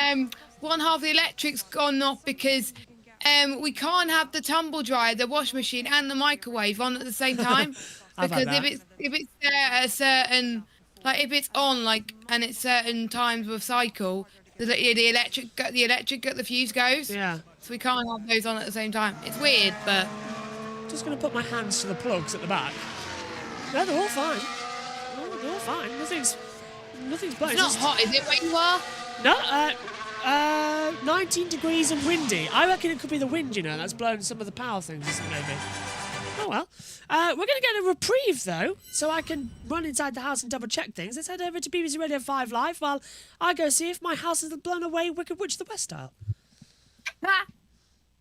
one half of the electric's gone off because we can't have the tumble dryer, the washing machine, and the microwave on at the same time. Because if it's at a certain, like if it's on and it's certain times of cycle, the electric got the fuse goes. Yeah. So we can't have those on at the same time. It's weird, but just gonna put my hands to the plugs at the back. No, they're all fine. They're all fine. Nothing's blown. It's not hot, is it, where you are? No, 19 degrees and windy. I reckon it could be the wind, that's blowing some of the power things, maybe. Oh, well. We're going to get a reprieve, though, so I can run inside the house and double-check things. Let's head over to BBC Radio 5 Live while I go see if my house has blown away Wicked Witch the West style.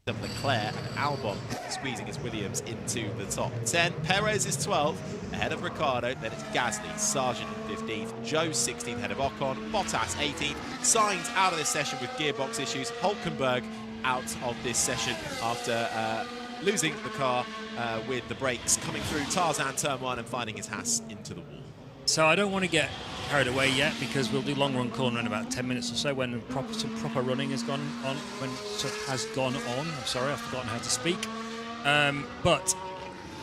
Leclerc and Albon squeezing his Williams into the top 10. Perez is 12th, ahead of Ricciardo. Then it's Gasly, Sargent 15th, Joe 16th, ahead of Ocon, Bottas 18th. Sainz out of this session with gearbox issues. Hulkenberg out of this session after losing the car with the brakes coming through Tarzan turn 1 and finding his Haas into the wall. So I don't want to get carried away yet because we'll do long run corner in about 10 minutes or so when some proper running has gone on. I'm sorry, I've forgotten how to speak. But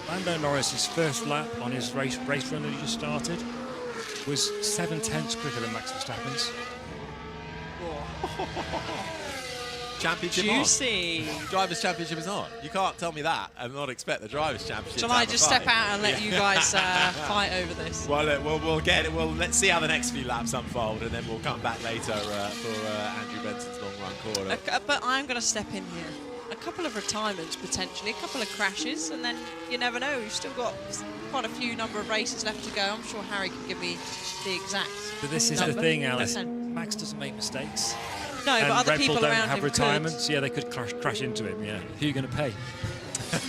Lando Norris's first lap on his race run that he just started was 7/10 quicker than Max Verstappen's. Championship Juicy. on. Drivers' Championship is on. You can't tell me that and not expect the Drivers' Championship. Shall I just step out and let you guys fight over this? Well, we'll get it. Well, let's see how the next few laps unfold, and then we'll come back later for Andrew Benson's long run corner. But I'm going to step in here. A couple of retirements potentially, a couple of crashes, and then you never know. You've still got quite a few number of races left to go. I'm sure Harry can give me the exact. But this is the thing, Alice. Max doesn't make mistakes. No, and but other Red Bull people don't around have him retirements. Yeah, they could crash into him. Yeah, who are you going to pay?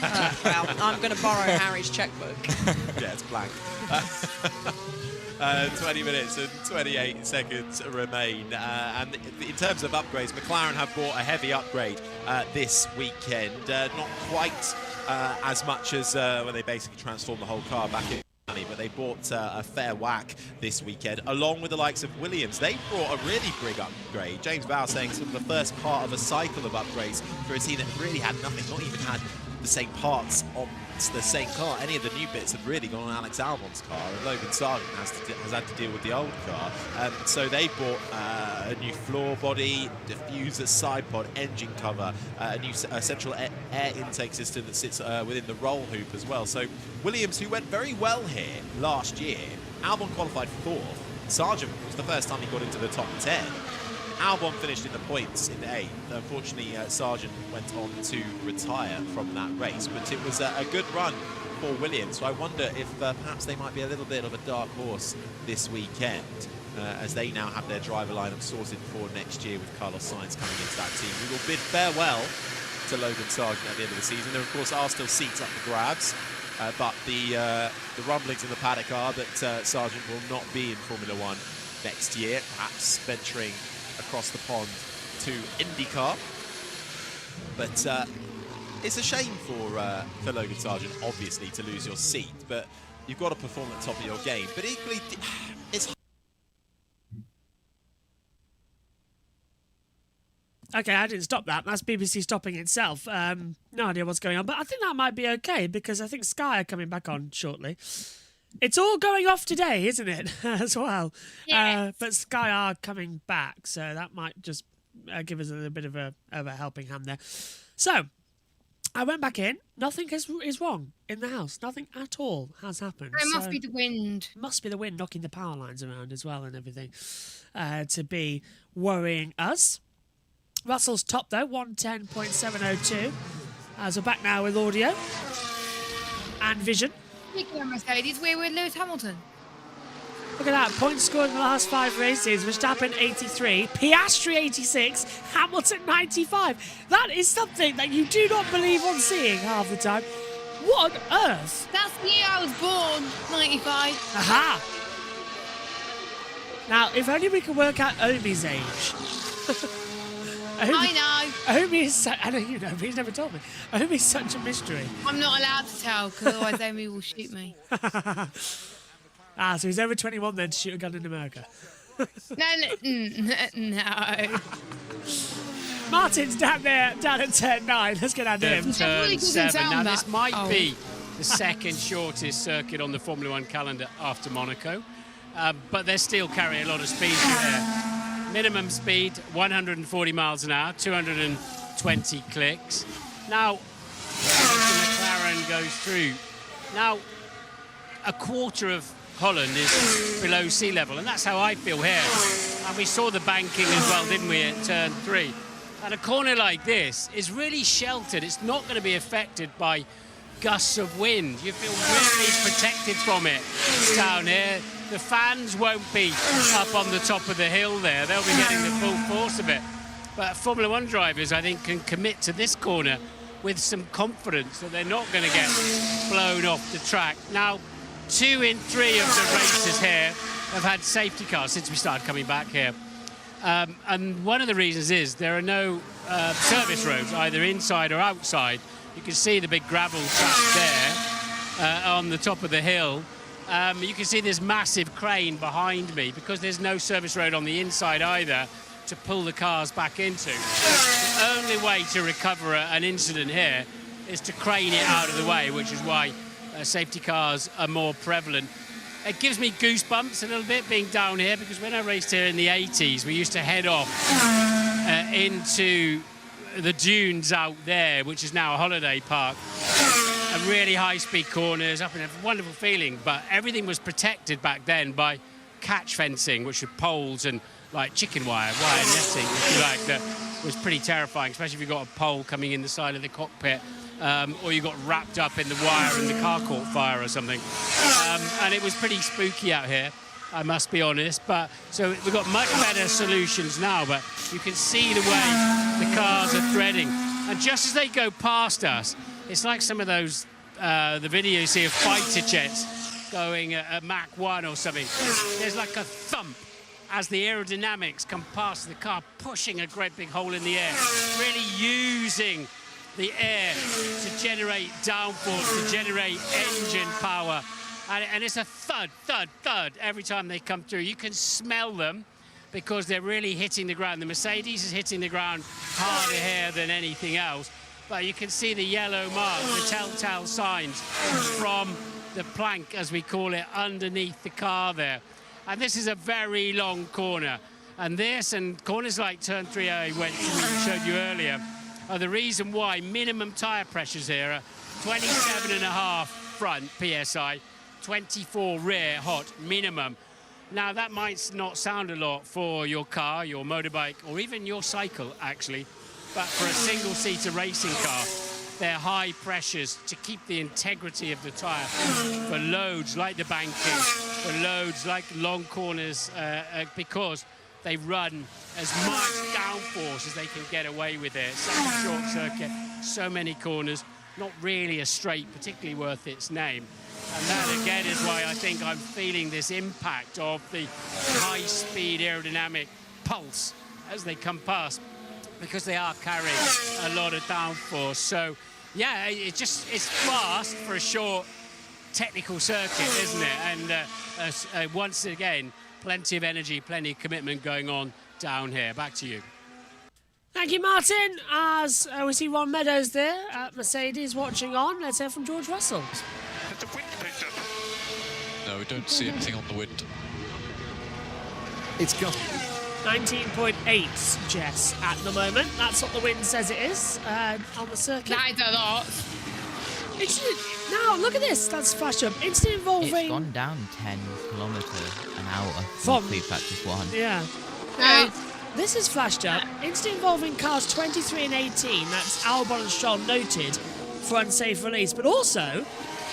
Well, I'm going to borrow Harry's checkbook. Yeah, it's blank. 20 minutes and 28 seconds remain. And in terms of upgrades, McLaren have bought a heavy upgrade this weekend. Not quite as much as when they basically transformed the whole car back in. But they bought a fair whack this weekend, along with the likes of Williams. They brought a really big upgrade. James Bow saying sort of the first part of a cycle of upgrades for a team that really had nothing, not even had the same parts on the same car. Any of the new bits have really gone on Alex Albon's car, and Logan Sargent has had to deal with the old car. So they bought a new floor body, diffuser, side pod, engine cover, a new central air intake system that sits within the roll hoop as well. So Williams, who went very well here last year, Albon qualified 4th. Sargent was the first time he got into the top 10. Albon finished in the points in 8th. Unfortunately, Sargent went on to retire from that race, but it was a good run for Williams. So I wonder if perhaps they might be a little bit of a dark horse this weekend, as they now have their driver lineup sorted for next year with Carlos Sainz coming into that team. We will bid farewell to Logan Sargent at the end of the season. There, of course, are still seats up for grabs, but the rumblings in the paddock are that Sargent will not be in Formula One next year, perhaps venturing across the pond to IndyCar. But it's a shame for Logan Sargent, obviously, to lose your seat, but you've got to perform at the top of your game. But equally, it's... Okay, I didn't stop that. That's BBC stopping itself. No idea what's going on, but I think that might be okay because I think Sky are coming back on shortly. It's all going off today, isn't it, as well? Yes. But Sky are coming back, so that might just give us a little bit of a helping hand there. So, I went back in. Nothing is wrong in the house. Nothing at all has happened. It must be the wind. Must be the wind knocking the power lines around as well and everything to be worrying us. Russell's top though, 110.702. As we're back now with audio and vision. Speaking of Mercedes, we're with Lewis Hamilton. Look at that, points scored in the last 5 races. Verstappen 83, Piastri 86, Hamilton 95. That is something that you do not believe on seeing half the time. What on earth? That's the year I was born, 95. Aha! Now, if only we could work out Omi's age. I know. Omi is I know you know, but he's never told me. Omi's such a mystery. I'm not allowed to tell, because otherwise Omi will shoot me. So he's over 21 then to shoot a gun in America. No. Martin's down there, down at turn 9. Let's get down to him. Turn 7. Now, this might be the second shortest circuit on the Formula 1 calendar after Monaco, but they still carry a lot of speed through there. Minimum speed, 140 miles an hour, 220 clicks. Now, the McLaren goes through. Now, a quarter of Holland is below sea level, and that's how I feel here. And we saw the banking as well, didn't we, at turn 3? And a corner like this is really sheltered. It's not going to be affected by gusts of wind. You feel really protected from it down here. The fans won't be up on the top of the hill there. They'll be getting the full force of it. But Formula 1 drivers, I think, can commit to this corner with some confidence that they're not going to get blown off the track. Now, 2 in 3 of the races here have had safety cars since we started coming back here. And one of the reasons is there are no service roads, either inside or outside. You can see the big gravel track there on the top of the hill. You can see this massive crane behind me because there's no service road on the inside either to pull the cars back into. The only way to recover an incident here is to crane it out of the way, which is why safety cars are more prevalent. It gives me goosebumps a little bit being down here, because when I raced here in the 80s, we used to head off into the dunes out there, which is now a holiday park. And really high-speed corners, up in a wonderful feeling, but everything was protected back then by catch fencing, which were poles and like chicken wire netting, if you like, that was pretty terrifying, especially if you got a pole coming in the side of the cockpit. Or you got wrapped up in the wire and the car caught fire or something. And it was pretty spooky out here, I must be honest. But so we've got much better solutions now, but you can see the way the cars are threading. And just as they go past us, it's like some of those, the videos you see of fighter jets going at Mach 1 or something. There's like a thump as the aerodynamics come past the car, pushing a great big hole in the air, really using the air to generate downforce, to generate engine power. And it's a thud, thud, thud every time they come through. You can smell them because they're really hitting the ground. The Mercedes is hitting the ground harder here than anything else. But you can see the yellow marks, the telltale signs from the plank, as we call it, underneath the car there. And this is a very long corner. And this and corners like turn 3 I showed you earlier are the reason why minimum tyre pressures here are 27.5 front PSI, 24 rear hot minimum. Now that might not sound a lot for your car, your motorbike, or even your cycle actually, but for a single-seater racing car, they're high pressures to keep the integrity of the tyre for loads like the banking, for loads like long corners, because they run as much downforce as they can get away with it. Such a short circuit, so many corners, not really a straight particularly worth its name. And that again is why I think I'm feeling this impact of the high-speed aerodynamic pulse as they come past, because they are carrying a lot of downforce. So yeah, it's fast for a short technical circuit, isn't it? And once again, plenty of energy, plenty of commitment going on down here. Back to you. Thank you, Martin. As we see Ron Meadows there at Mercedes watching on, let's hear from George Russell. Has the wind picked up? No, we don't see anything on the wind. It's got... 19.8, Jess, at the moment. That's what the wind says it is on the circuit. That is a lot. Now, look at this. That's flashed up. Instant involving... It's gone down 10 kilometres an hour from free practice 1. Yeah. This is flashed up. Instant involving cars 23 and 18. That's Albon and Stroll noted for unsafe release. But also,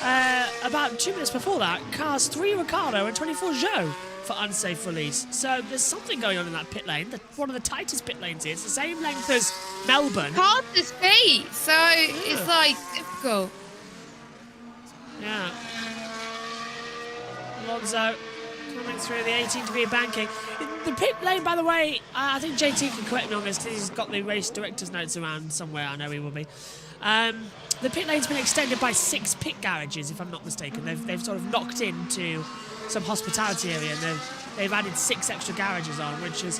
about 2 minutes before that, cars 3 Ricciardo and 24 Zhou for unsafe release. So there's something going on in that pit lane. One of the tightest pit lanes here. It's the same length as Melbourne. Hard to speed, so it's like difficult. Yeah. Alonso coming through the 18 to be banking. The pit lane, by the way, I think JT can correct me on this because he's got the race director's notes around somewhere. I know he will be. The pit lane's been extended by 6 pit garages, if I'm not mistaken. They've sort of knocked into some hospitality area and they've added 6 extra garages on, which has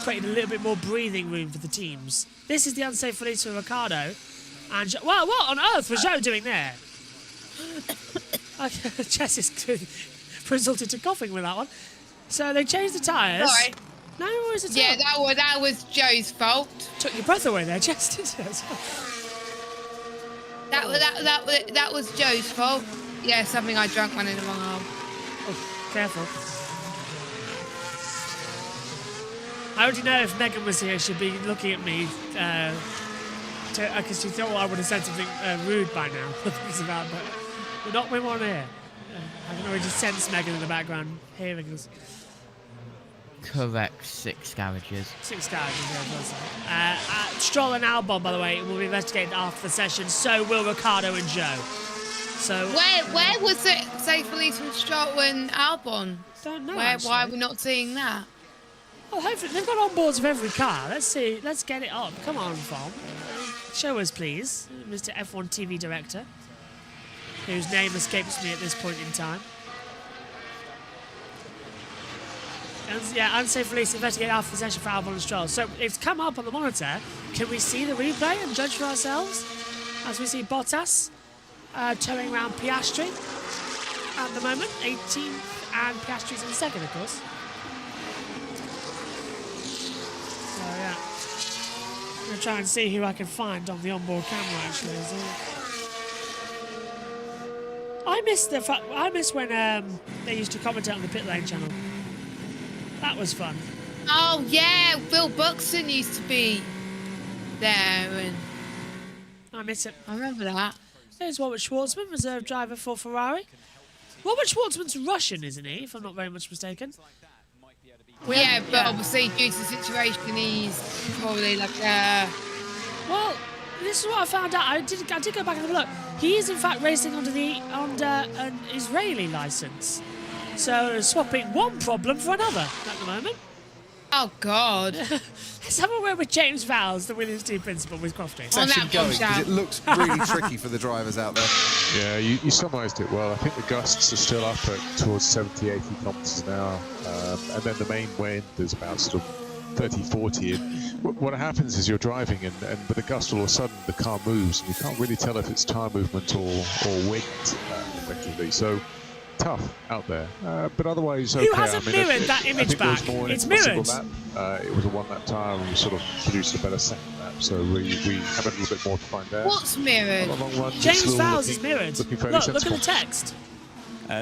created a little bit more breathing room for the teams. This is the unsafe release for Ricciardo. And well, what on earth was Zhou doing there? Jess is resulted to coughing with that one. So they changed the tyres. Sorry. No worries at all. Yeah, that was Joe's fault. Took your breath away there, Jess, didn't it? That was Joe's fault. Yeah, something I drank one in the wrong hole. Oh, careful. I already know if Megan was here, she'd be looking at me because she thought I would have said something rude by now. It's about, but we're not with one here. I can already sense Megan in the background hearing us. Correct, 6 garages. 6 garages, yeah. Stroll and Albon, by the way, will be investigated after the session. So will Ricciardo and Zhou. So where was it safe release from Stroll and Albon? Don't know. Why are we not seeing that? Well, hopefully they've got onboards of every car. Let's see. Let's get it up. Come on, Fom. Show us, please, Mr. F1 TV director, whose name escapes me at this point in time. And, yeah, unsafe release investigated after the session for Albon and Stroll. So it's come up on the monitor. Can we see the replay and judge for ourselves? As we see Bottas towing around Piastri at the moment, 18th, and Piastri's in second, of course. So yeah, I'm gonna try and see who I can find on the onboard camera actually. I miss when they used to commentate on the pit lane channel. That was fun. Oh yeah, Will Buxton used to be there, and I miss it. I remember that. There's Robert Schwartzman, reserve driver for Ferrari. Robert Schwartzman's Russian, isn't he? If I'm not very much mistaken. Yeah, but obviously due to the situation, he's probably like Well, this is what I found out. I did go back and have a look. He is in fact racing under an Israeli license. So swapping one problem for another at the moment. Oh God! Let's have a word with James Vowles, the Williams team principal with Crofty. Session going, because it looks really tricky for the drivers out there. Yeah, you summarised it well. I think the gusts are still up at towards 70, 80 kilometres an hour, and then the main wind is about sort of 30, 40. And what happens is you're driving, and with a gust, all of a sudden the car moves, and you can't really tell if it's tyre movement or wind, effectively. So tough out there, but otherwise okay. Who hasn't mirrored that image back? It's mirrored. It was a one-lap tyre, and we sort of produced a better second lap, so we have a little bit more to find out. What's mirrored? James Vowles is mirrored. Look at the text.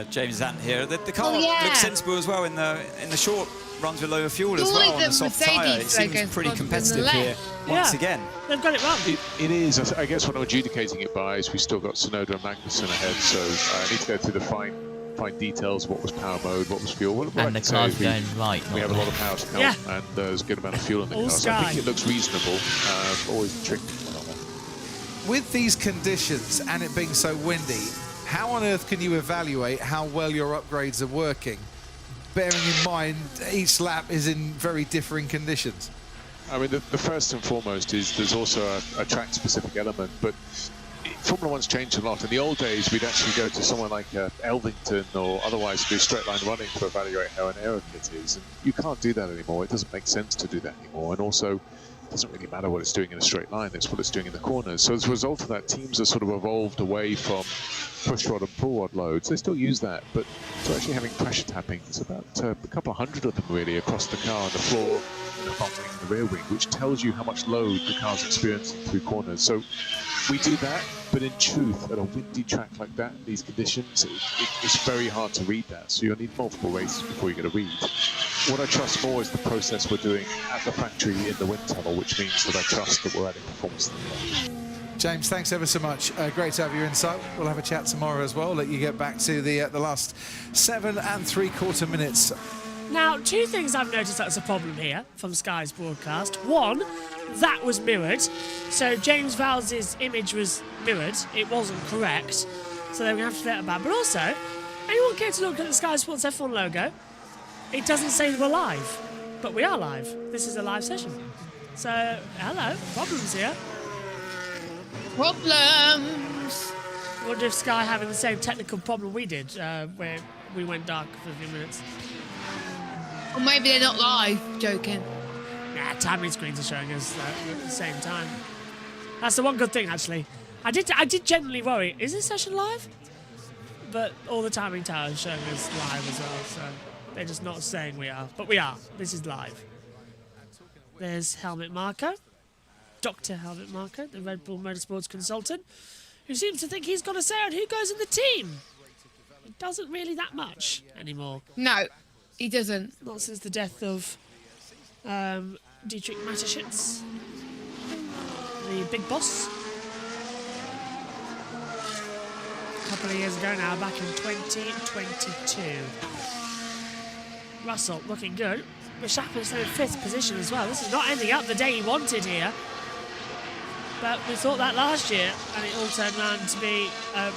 James Ant here. The car looks sensible as well in the short runs with lower fuel as well on the soft tyre. It seems pretty competitive here once again. They've got it wrong. It is. I guess what I'm adjudicating it by is we still got Tsunoda and Magnussen ahead, so I need to go through the fine details. What was power mode, what was fuel. And the car's going right. We have a lot of power to come, and there's a good amount of fuel in the car. So I think it looks reasonable. Always a tricky one on that. With these conditions and it being so windy, how on earth can you evaluate how well your upgrades are working, bearing in mind each lap is in very differing conditions? I mean, the first and foremost is there's also a track-specific element, but Formula 1's changed a lot. In the old days, we'd actually go to somewhere like Elvington or otherwise do straight-line running to evaluate how an aero kit is. And you can't do that anymore. It doesn't make sense to do that anymore. And also, it doesn't really matter what it's doing in a straight line. It's what it's doing in the corners. So as a result of that, teams have sort of evolved away from push rod and pull rod loads. They still use that, but to actually having pressure tapping, it's about a couple of hundred of them really across the car and the floor, the front wing and the rear wing, which tells you how much load the car's experiencing through corners. So we do that, but in truth, at a windy track like that, in these conditions, it's very hard to read that. So you'll need multiple races before you get a read. What I trust more is the process we're doing at the factory in the wind tunnel, which means that I trust that we're adding performance to the car. James, thanks ever so much. Great to have your insight. We'll have a chat tomorrow as well. Let you get back to the last 7 3/4 minutes. Now, two things I've noticed that's a problem here from Sky's broadcast. One, that was mirrored. So James Vowles' image was mirrored. It wasn't correct. So they're going to have to flip it back. But also, anyone care to look at the Sky Sports F1 logo? It doesn't say we're live. But we are live. This is a live session. So, hello. Problems here. Problems. I wonder if Sky having the same technical problem we did, where we went dark for a few minutes. Or maybe they're not live. Joking. Nah, timing screens are showing us at the same time. That's the one good thing, actually. I did genuinely worry. Is this session live? But all the timing towers showing us live as well, so they're just not saying we are. But we are. This is live. There's Helmut Marko. Dr. Helmut Marko, the Red Bull Motorsports consultant, who seems to think he's got a say on who goes in the team. It doesn't really that much anymore. No, he doesn't. Not since the death of Dietrich Mateschitz, the big boss. A couple of years ago now, back in 2022. Russell looking good. Verstappen's in 5th position as well. This is not ending up the day he wanted here. But we thought that last year, and it all turned around to be a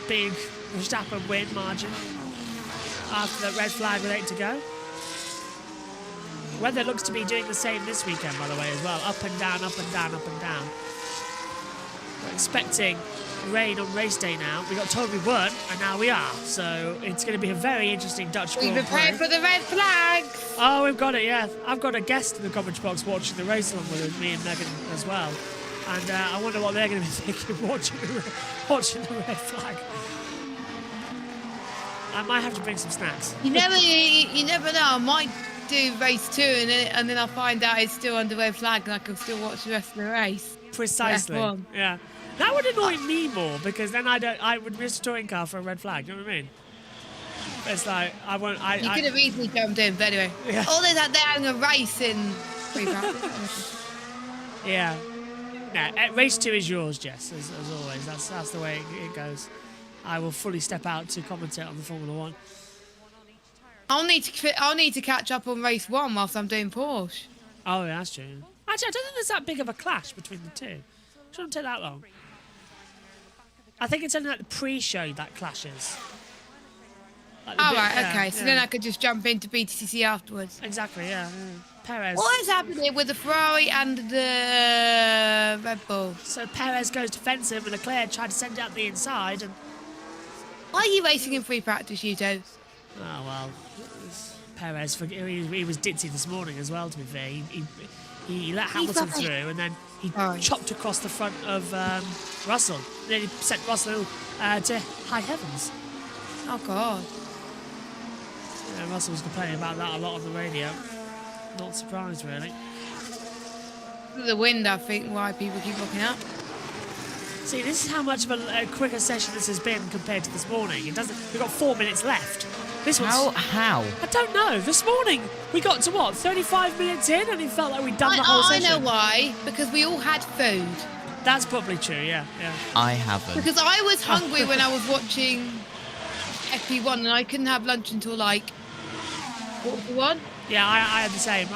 big Verstappen win margin after the red flag with 8 to go. Weather looks to be doing the same this weekend, by the way, as well. Up and down, up and down, up and down. We're expecting rain on race day now. We got told we weren't, and now we are. So it's going to be a very interesting Dutch Grand Prix. We've prepared for the red flag. Oh, we've got it, yeah. I've got a guest in the commentary box watching the race along with me and Megan as well. And I wonder what they're going to be thinking watching the red flag. I might have to bring some snacks. You never know. I might do race 2 and then I'll find out it's still under red flag and I can still watch the rest of the race. Precisely. F1. Yeah. That would annoy me more because then I would miss a touring car for a red flag. You know what I mean? It's like I won't. You could have easily jumped in, but anyway. Yeah. All they're having a race in free practice. Yeah. Nah, race 2 is yours, Jess, as always. That's the way it goes. I will fully step out to commentate on the Formula 1. I'll need to catch up on race 1 whilst I'm doing Porsche. Oh, yeah, that's true. Actually, I don't think there's that big of a clash between the two. It shouldn't take that long. I think it's only like the pre-show that clashes. Like okay. So then I could just jump into BTCC afterwards. Exactly, yeah. Perez. What is happening with the Ferrari and the Red Bull? So Perez goes defensive and Leclerc tried to send it up the inside. And why are you racing in free practice, Yuto? Oh, well, Perez, he was ditzy this morning as well, to be fair. He let Hamilton through and then he chopped across the front of Russell. And then he sent Russell to high heavens. Oh, God. Yeah, Russell was complaining about that a lot on the radio. Not surprised, really. The wind, I think, why people keep looking up. See, this is how much of a quicker session this has been compared to this morning. It doesn't. We've got 4 minutes left. This one's... How? I don't know. This morning we got to what, 35 minutes in, and it felt like we'd done the whole session. I know why. Because we all had food. That's probably true. Yeah. I haven't. Because I was hungry when I was watching FP1, and I couldn't have lunch until like 1:45. Yeah, I had the same.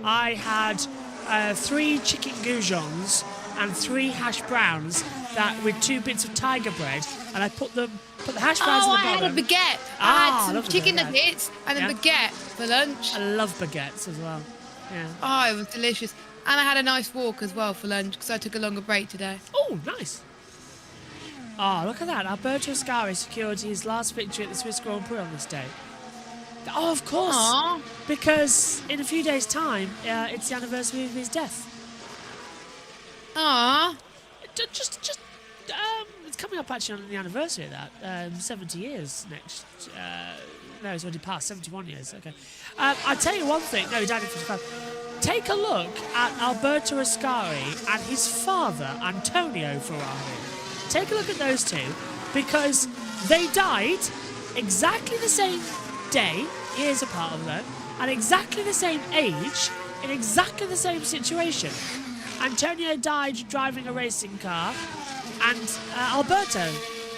I had 3 chicken goujons and 3 hash browns that with 2 bits of tiger bread, and I put the hash browns in the bottom. I had a baguette. I had some chicken nuggets and a baguette for lunch. I love baguettes as well. Yeah. Oh, it was delicious. And I had a nice walk as well for lunch because I took a longer break today. Oh, nice. Oh, look at that. Alberto Ascari secured his last victory at the Swiss Grand Prix on this day. Oh, of course. Aww. Because in a few days' time, it's the anniversary of his death. Ah. It's coming up actually on the anniversary of that. 70 years next. No, it's already past 71 years. Okay. I'll tell you one thing. No, he died in 55. Take a look at Alberto Ascari and his father, Antonio Ferrari. Take a look at those two, because they died exactly the same day, years apart of them, and exactly the same age, in exactly the same situation. Antonio died driving a racing car, and Alberto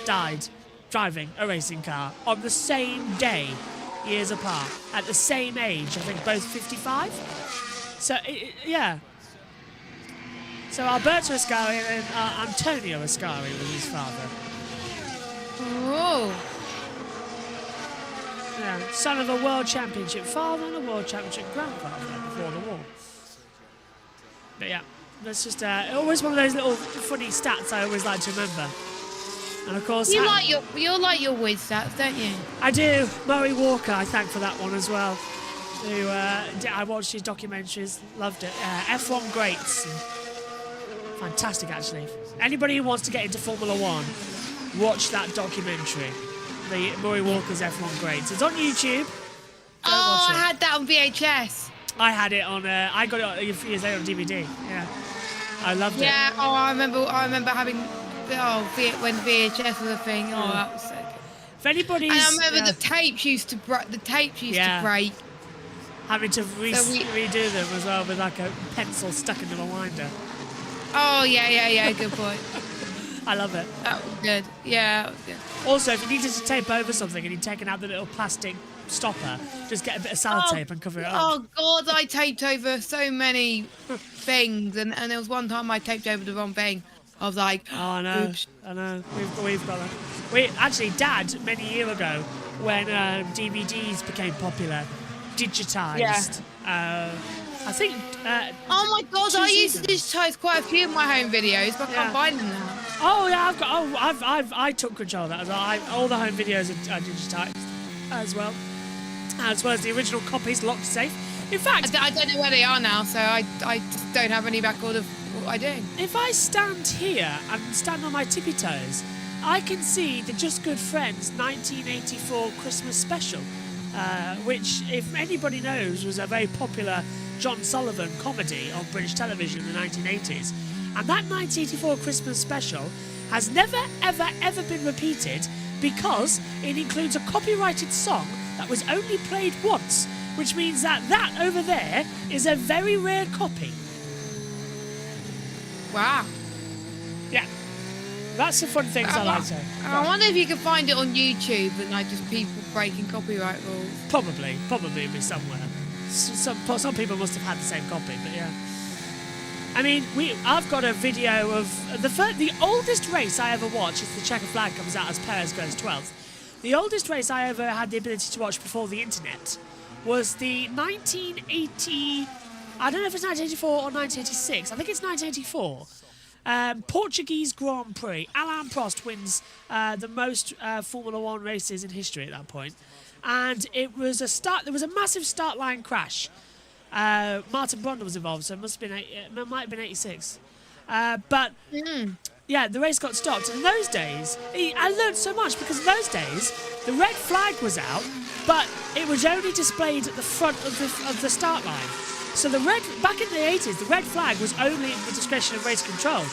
died driving a racing car on the same day, years apart, at the same age. I think both 55. So, yeah. So Alberto Ascari and Antonio Ascari was his father. Oh. Yeah, son of a world championship father and a world championship grandfather before the war. But yeah, that's just always one of those little funny stats I always like to remember. And of course, you like your whiz stats, don't you? I do. Murray Walker, I thank for that one as well. Who I watched his documentaries, loved it. F1 greats, fantastic actually. Anybody who wants to get into Formula One, watch that documentary, the Murray Walker's F1 greats. It's on YouTube. I had that on VHS. I had it on. I got it a few years later on DVD. Yeah, I loved it. Yeah. Oh, I remember having. When VHS was a thing. Oh, that was so good. If anybody's, and I remember the tapes used to break. Having to redo them as well with like a pencil stuck into a winder. Oh yeah. Good point. I love it. That was good. Yeah, that was good. Also, if you needed to tape over something and you'd taken out the little plastic stopper, just get a bit of sellotape and cover it up. Oh God, I taped over so many things, and there was one time I taped over the wrong thing. I was like, oh, I know. Oops. I know. We've got it. Actually, Dad, many years ago, when DVDs became popular, digitised. Yeah. I think. Oh my God! I used to digitise quite a few of my home videos, but I can't find them now. Oh yeah, I took control of that as well. All the home videos are digitised as well as the original copies locked safe. In fact, I don't know where they are now, so I just don't have any record of what I do. If I stand here and stand on my tippy toes, I can see the Just Good Friends 1984 Christmas special, which, if anybody knows, was a very popular John Sullivan comedy on British television in the 1980s. And that 1984 Christmas special has never, ever, ever been repeated because it includes a copyrighted song that was only played once, which means that over there is a very rare copy. Wow. Yeah. That's the fun things I like to. I wonder if you can find it on YouTube and like just people breaking copyright rules. Probably it'll be somewhere. Some people must have had the same copy, but yeah. I mean, I've got a video of the oldest race I ever watched. Is the checker flag comes out as Perez goes 12th. The oldest race I ever had the ability to watch before the internet was the 1980. I don't know if it's 1984 or 1986. I think it's 1984. Portuguese Grand Prix. Alain Prost wins the most Formula One races in history at that point. And it was there was a massive start line crash. Martin Brundle was involved, so it might have been 86. Yeah, the race got stopped. And in those days, I learned so much because in those days, the red flag was out, but it was only displayed at the front of the start line. So back in the 80s, the red flag was only at the discretion of race control.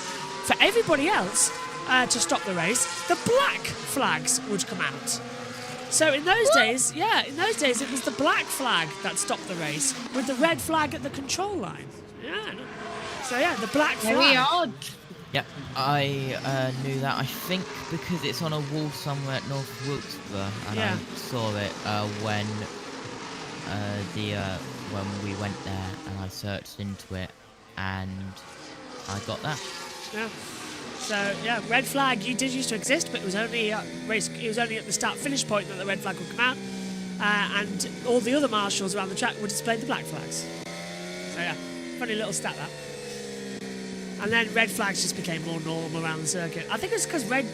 For everybody else to stop the race, the black flags would come out. So in those days, it was the black flag that stopped the race with the red flag at the control line. Yeah. So yeah, the black flag. Very odd. Yep, I knew that. I think because it's on a wall somewhere at North Wilkesboro, and I saw it when we went there, and I searched into it, and I got that. Yeah. So yeah, red flag did used to exist, but it was only at the start-finish point that the red flag would come out, and all the other marshals around the track would display the black flags. So yeah, funny little stat that. And then red flags just became more normal around the circuit. I think it's because red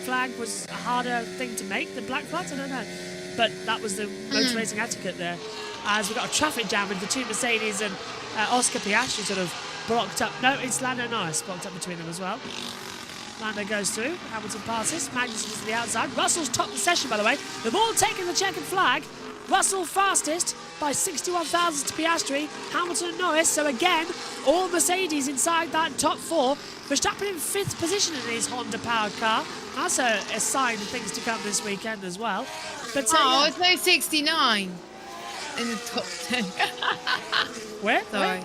flag was a harder thing to make than black flags. I don't know, but that was the motor racing etiquette there. As we got a traffic jam with the two Mercedes and Oscar Piastri sort of blocked up. No, it's Lando Norris blocked up between them as well. Lando goes through. Hamilton passes. Magnussen's to the outside. Russell's topped the session, by the way. They've all taken the checkered flag. Russell fastest by 61 thousandths to Piastri. Hamilton and Norris. So again, all Mercedes inside that top 4. Verstappen in 5th position in his Honda-powered car. That's a sign of things to come this weekend as well. But oh, it's no 69 in the top 10. Where? Sorry.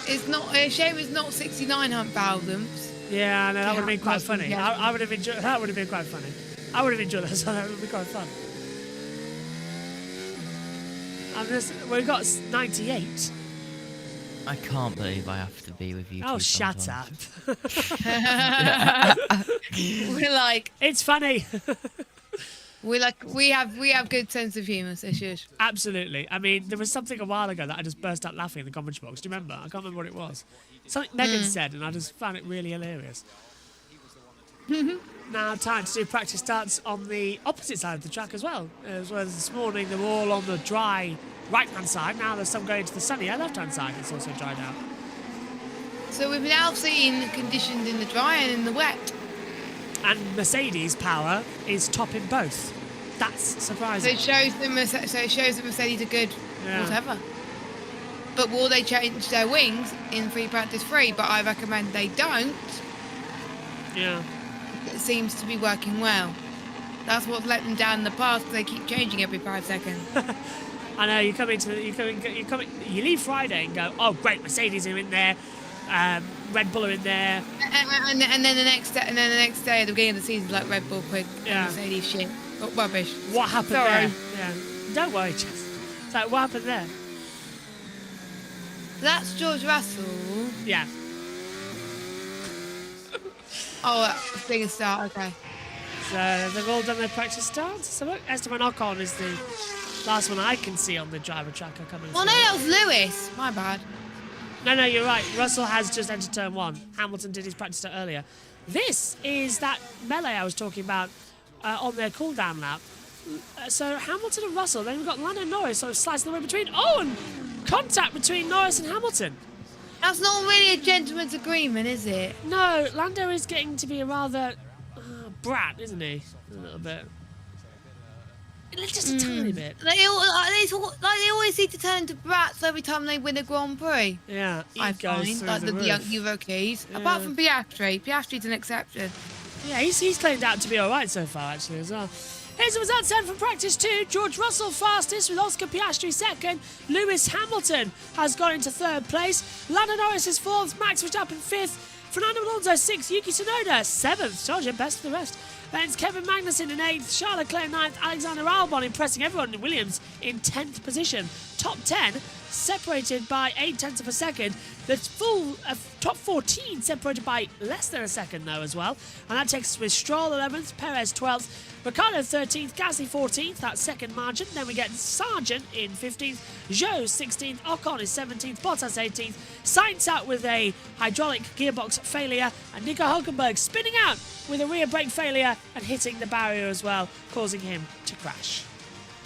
It's not. A shame it's not 69 thousandths. Yeah, no, that would have been quite funny. I would have enjoyed. That would have been quite funny. I would have enjoyed that. So that would be quite fun. We've got 98. I can't believe I have to be with you. Oh, two shut sometimes. up. We're like, it's funny. we have good sense of humour, so shush. Absolutely. I mean, there was something a while ago that I just burst out laughing in the commentary box. Do you remember? I can't remember what it was. Something Megan said, and I just found it really hilarious. Now, time to do practice starts on the opposite side of the track as well. As well as this morning, they were all on the dry right-hand side. Now there's some going to the sunnier left-hand side. It's also dried out. So we've now seen conditions in the dry and in the wet. And Mercedes' power is top in both. That's surprising. So it shows that Mercedes are good, whatever. But will they change their wings in free practice 3? But I recommend they don't. Yeah. It seems to be working well. That's what's let them down in the past, because they keep changing every 5 seconds. I know, you leave Friday and go, oh great, Mercedes are in there, Red Bull are in there, and then the next day, at the beginning of the season, like Red Bull quick, Mercedes shit, rubbish. What happened Sorry. there? Yeah, don't worry, Jess. It's like, what happened there? That's George Russell. Yeah. Oh, bigger start. Okay. So they've all done their practice starts. So look, Esteban Ocon is the last one I can see on the driver tracker coming. Well, no, that was Lewis. My bad. No, you're right. Russell has just entered turn 1. Hamilton did his practice start earlier. This is that melee I was talking about on their cool-down lap. So Hamilton and Russell, then we've got Lando Norris sort of slicing the way between. Oh, and contact between Norris and Hamilton. That's not really a gentleman's agreement, is it? No, Lando is getting to be a rather brat, isn't he? A little bit. Just a tiny bit. They always seem to turn into brats every time they win a Grand Prix. Yeah, I find, like the young rookies. Yeah. Apart from Piastri. Piastri's an exception. Yeah, he's claimed out to be all right so far, actually, as well. Here's the results then from practice 2. George Russell fastest with Oscar Piastri second. Lewis Hamilton has gone into 3rd place. Lando Norris is 4th. Max Verstappen 5th. Fernando Alonso 6th. Yuki Tsunoda 7th. Told you, best of the rest. Then it's Kevin Magnussen in 8th. Charles Leclerc 9th. Alexander Albon impressing everyone in Williams in 10th position. Top 10 separated by 0.8 of a second. The full top 14 separated by less than a second, though, as well. And that takes us with Stroll 11th, Perez 12th, Ricciardo 13th, Gasly 14th, that second margin. Then we get Sargent in 15th, Zhou 16th, Ocon is 17th, Bottas 18th, Sainz out with a hydraulic gearbox failure, and Nico Hulkenberg spinning out with a rear brake failure and hitting the barrier as well, causing him to crash.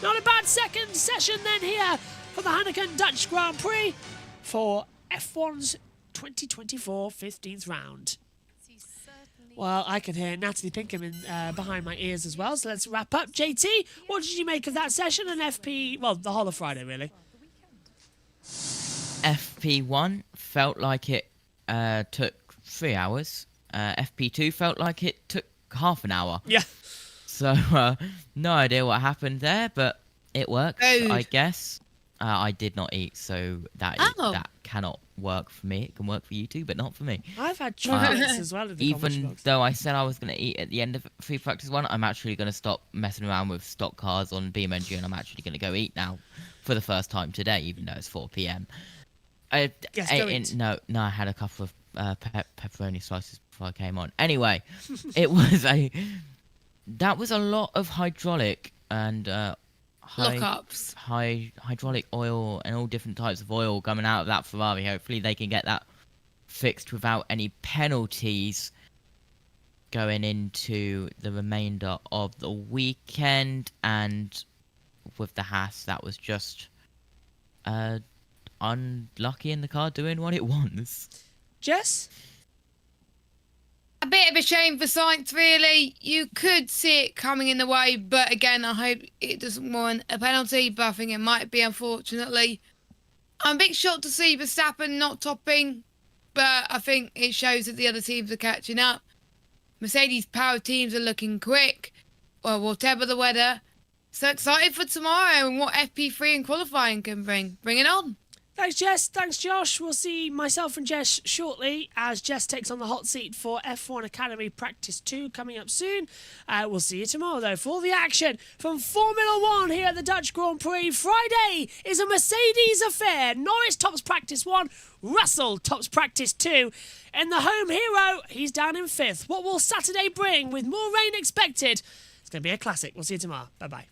Not a bad second session then here for the Heineken Dutch Grand Prix for F1's 2024 15th round. Well, I can hear Natalie Pinkham behind my ears as well, so let's wrap up. JT, what did you make of that session and FP, well, the whole of Friday, really? FP1 felt like it took 3 hours. FP2 felt like it took half an hour. Yeah. So, no idea what happened there, but it works, I guess. I did not eat, so that cannot work for me. It can work for you too, but not for me. I've had chocolates as well. Even though I said I was going to eat at the end of free practice 1, I'm actually going to stop messing around with stock cars on BeamNG, and I'm actually going to go eat now for the first time today, even though it's 4 p.m. I had a couple of pepperoni slices before I came on. Anyway, that was a lot of hydraulic and lockups, hydraulic oil and all different types of oil coming out of that Ferrari. Hopefully they can get that fixed without any penalties going into the remainder of the weekend. And with the Haas, that was just unlucky in the car doing what it wants. Jess? A bit of a shame for Sainz, really. You could see it coming in the way, but again, I hope it doesn't warrant a penalty, but I think it might be, unfortunately. I'm a bit shocked to see Verstappen not topping, but I think it shows that the other teams are catching up. Mercedes power teams are looking quick, or whatever the weather. So excited for tomorrow and what FP3 and qualifying can bring. Bring it on. Thanks, Jess. Thanks, Josh. We'll see myself and Jess shortly as Jess takes on the hot seat for F1 Academy Practice 2 coming up soon. We'll see you tomorrow, though, for all the action from Formula 1 here at the Dutch Grand Prix. Friday is a Mercedes affair. Norris tops Practice 1, Russell tops Practice 2. And the home hero, he's down in 5th. What will Saturday bring with more rain expected? It's going to be a classic. We'll see you tomorrow. Bye-bye.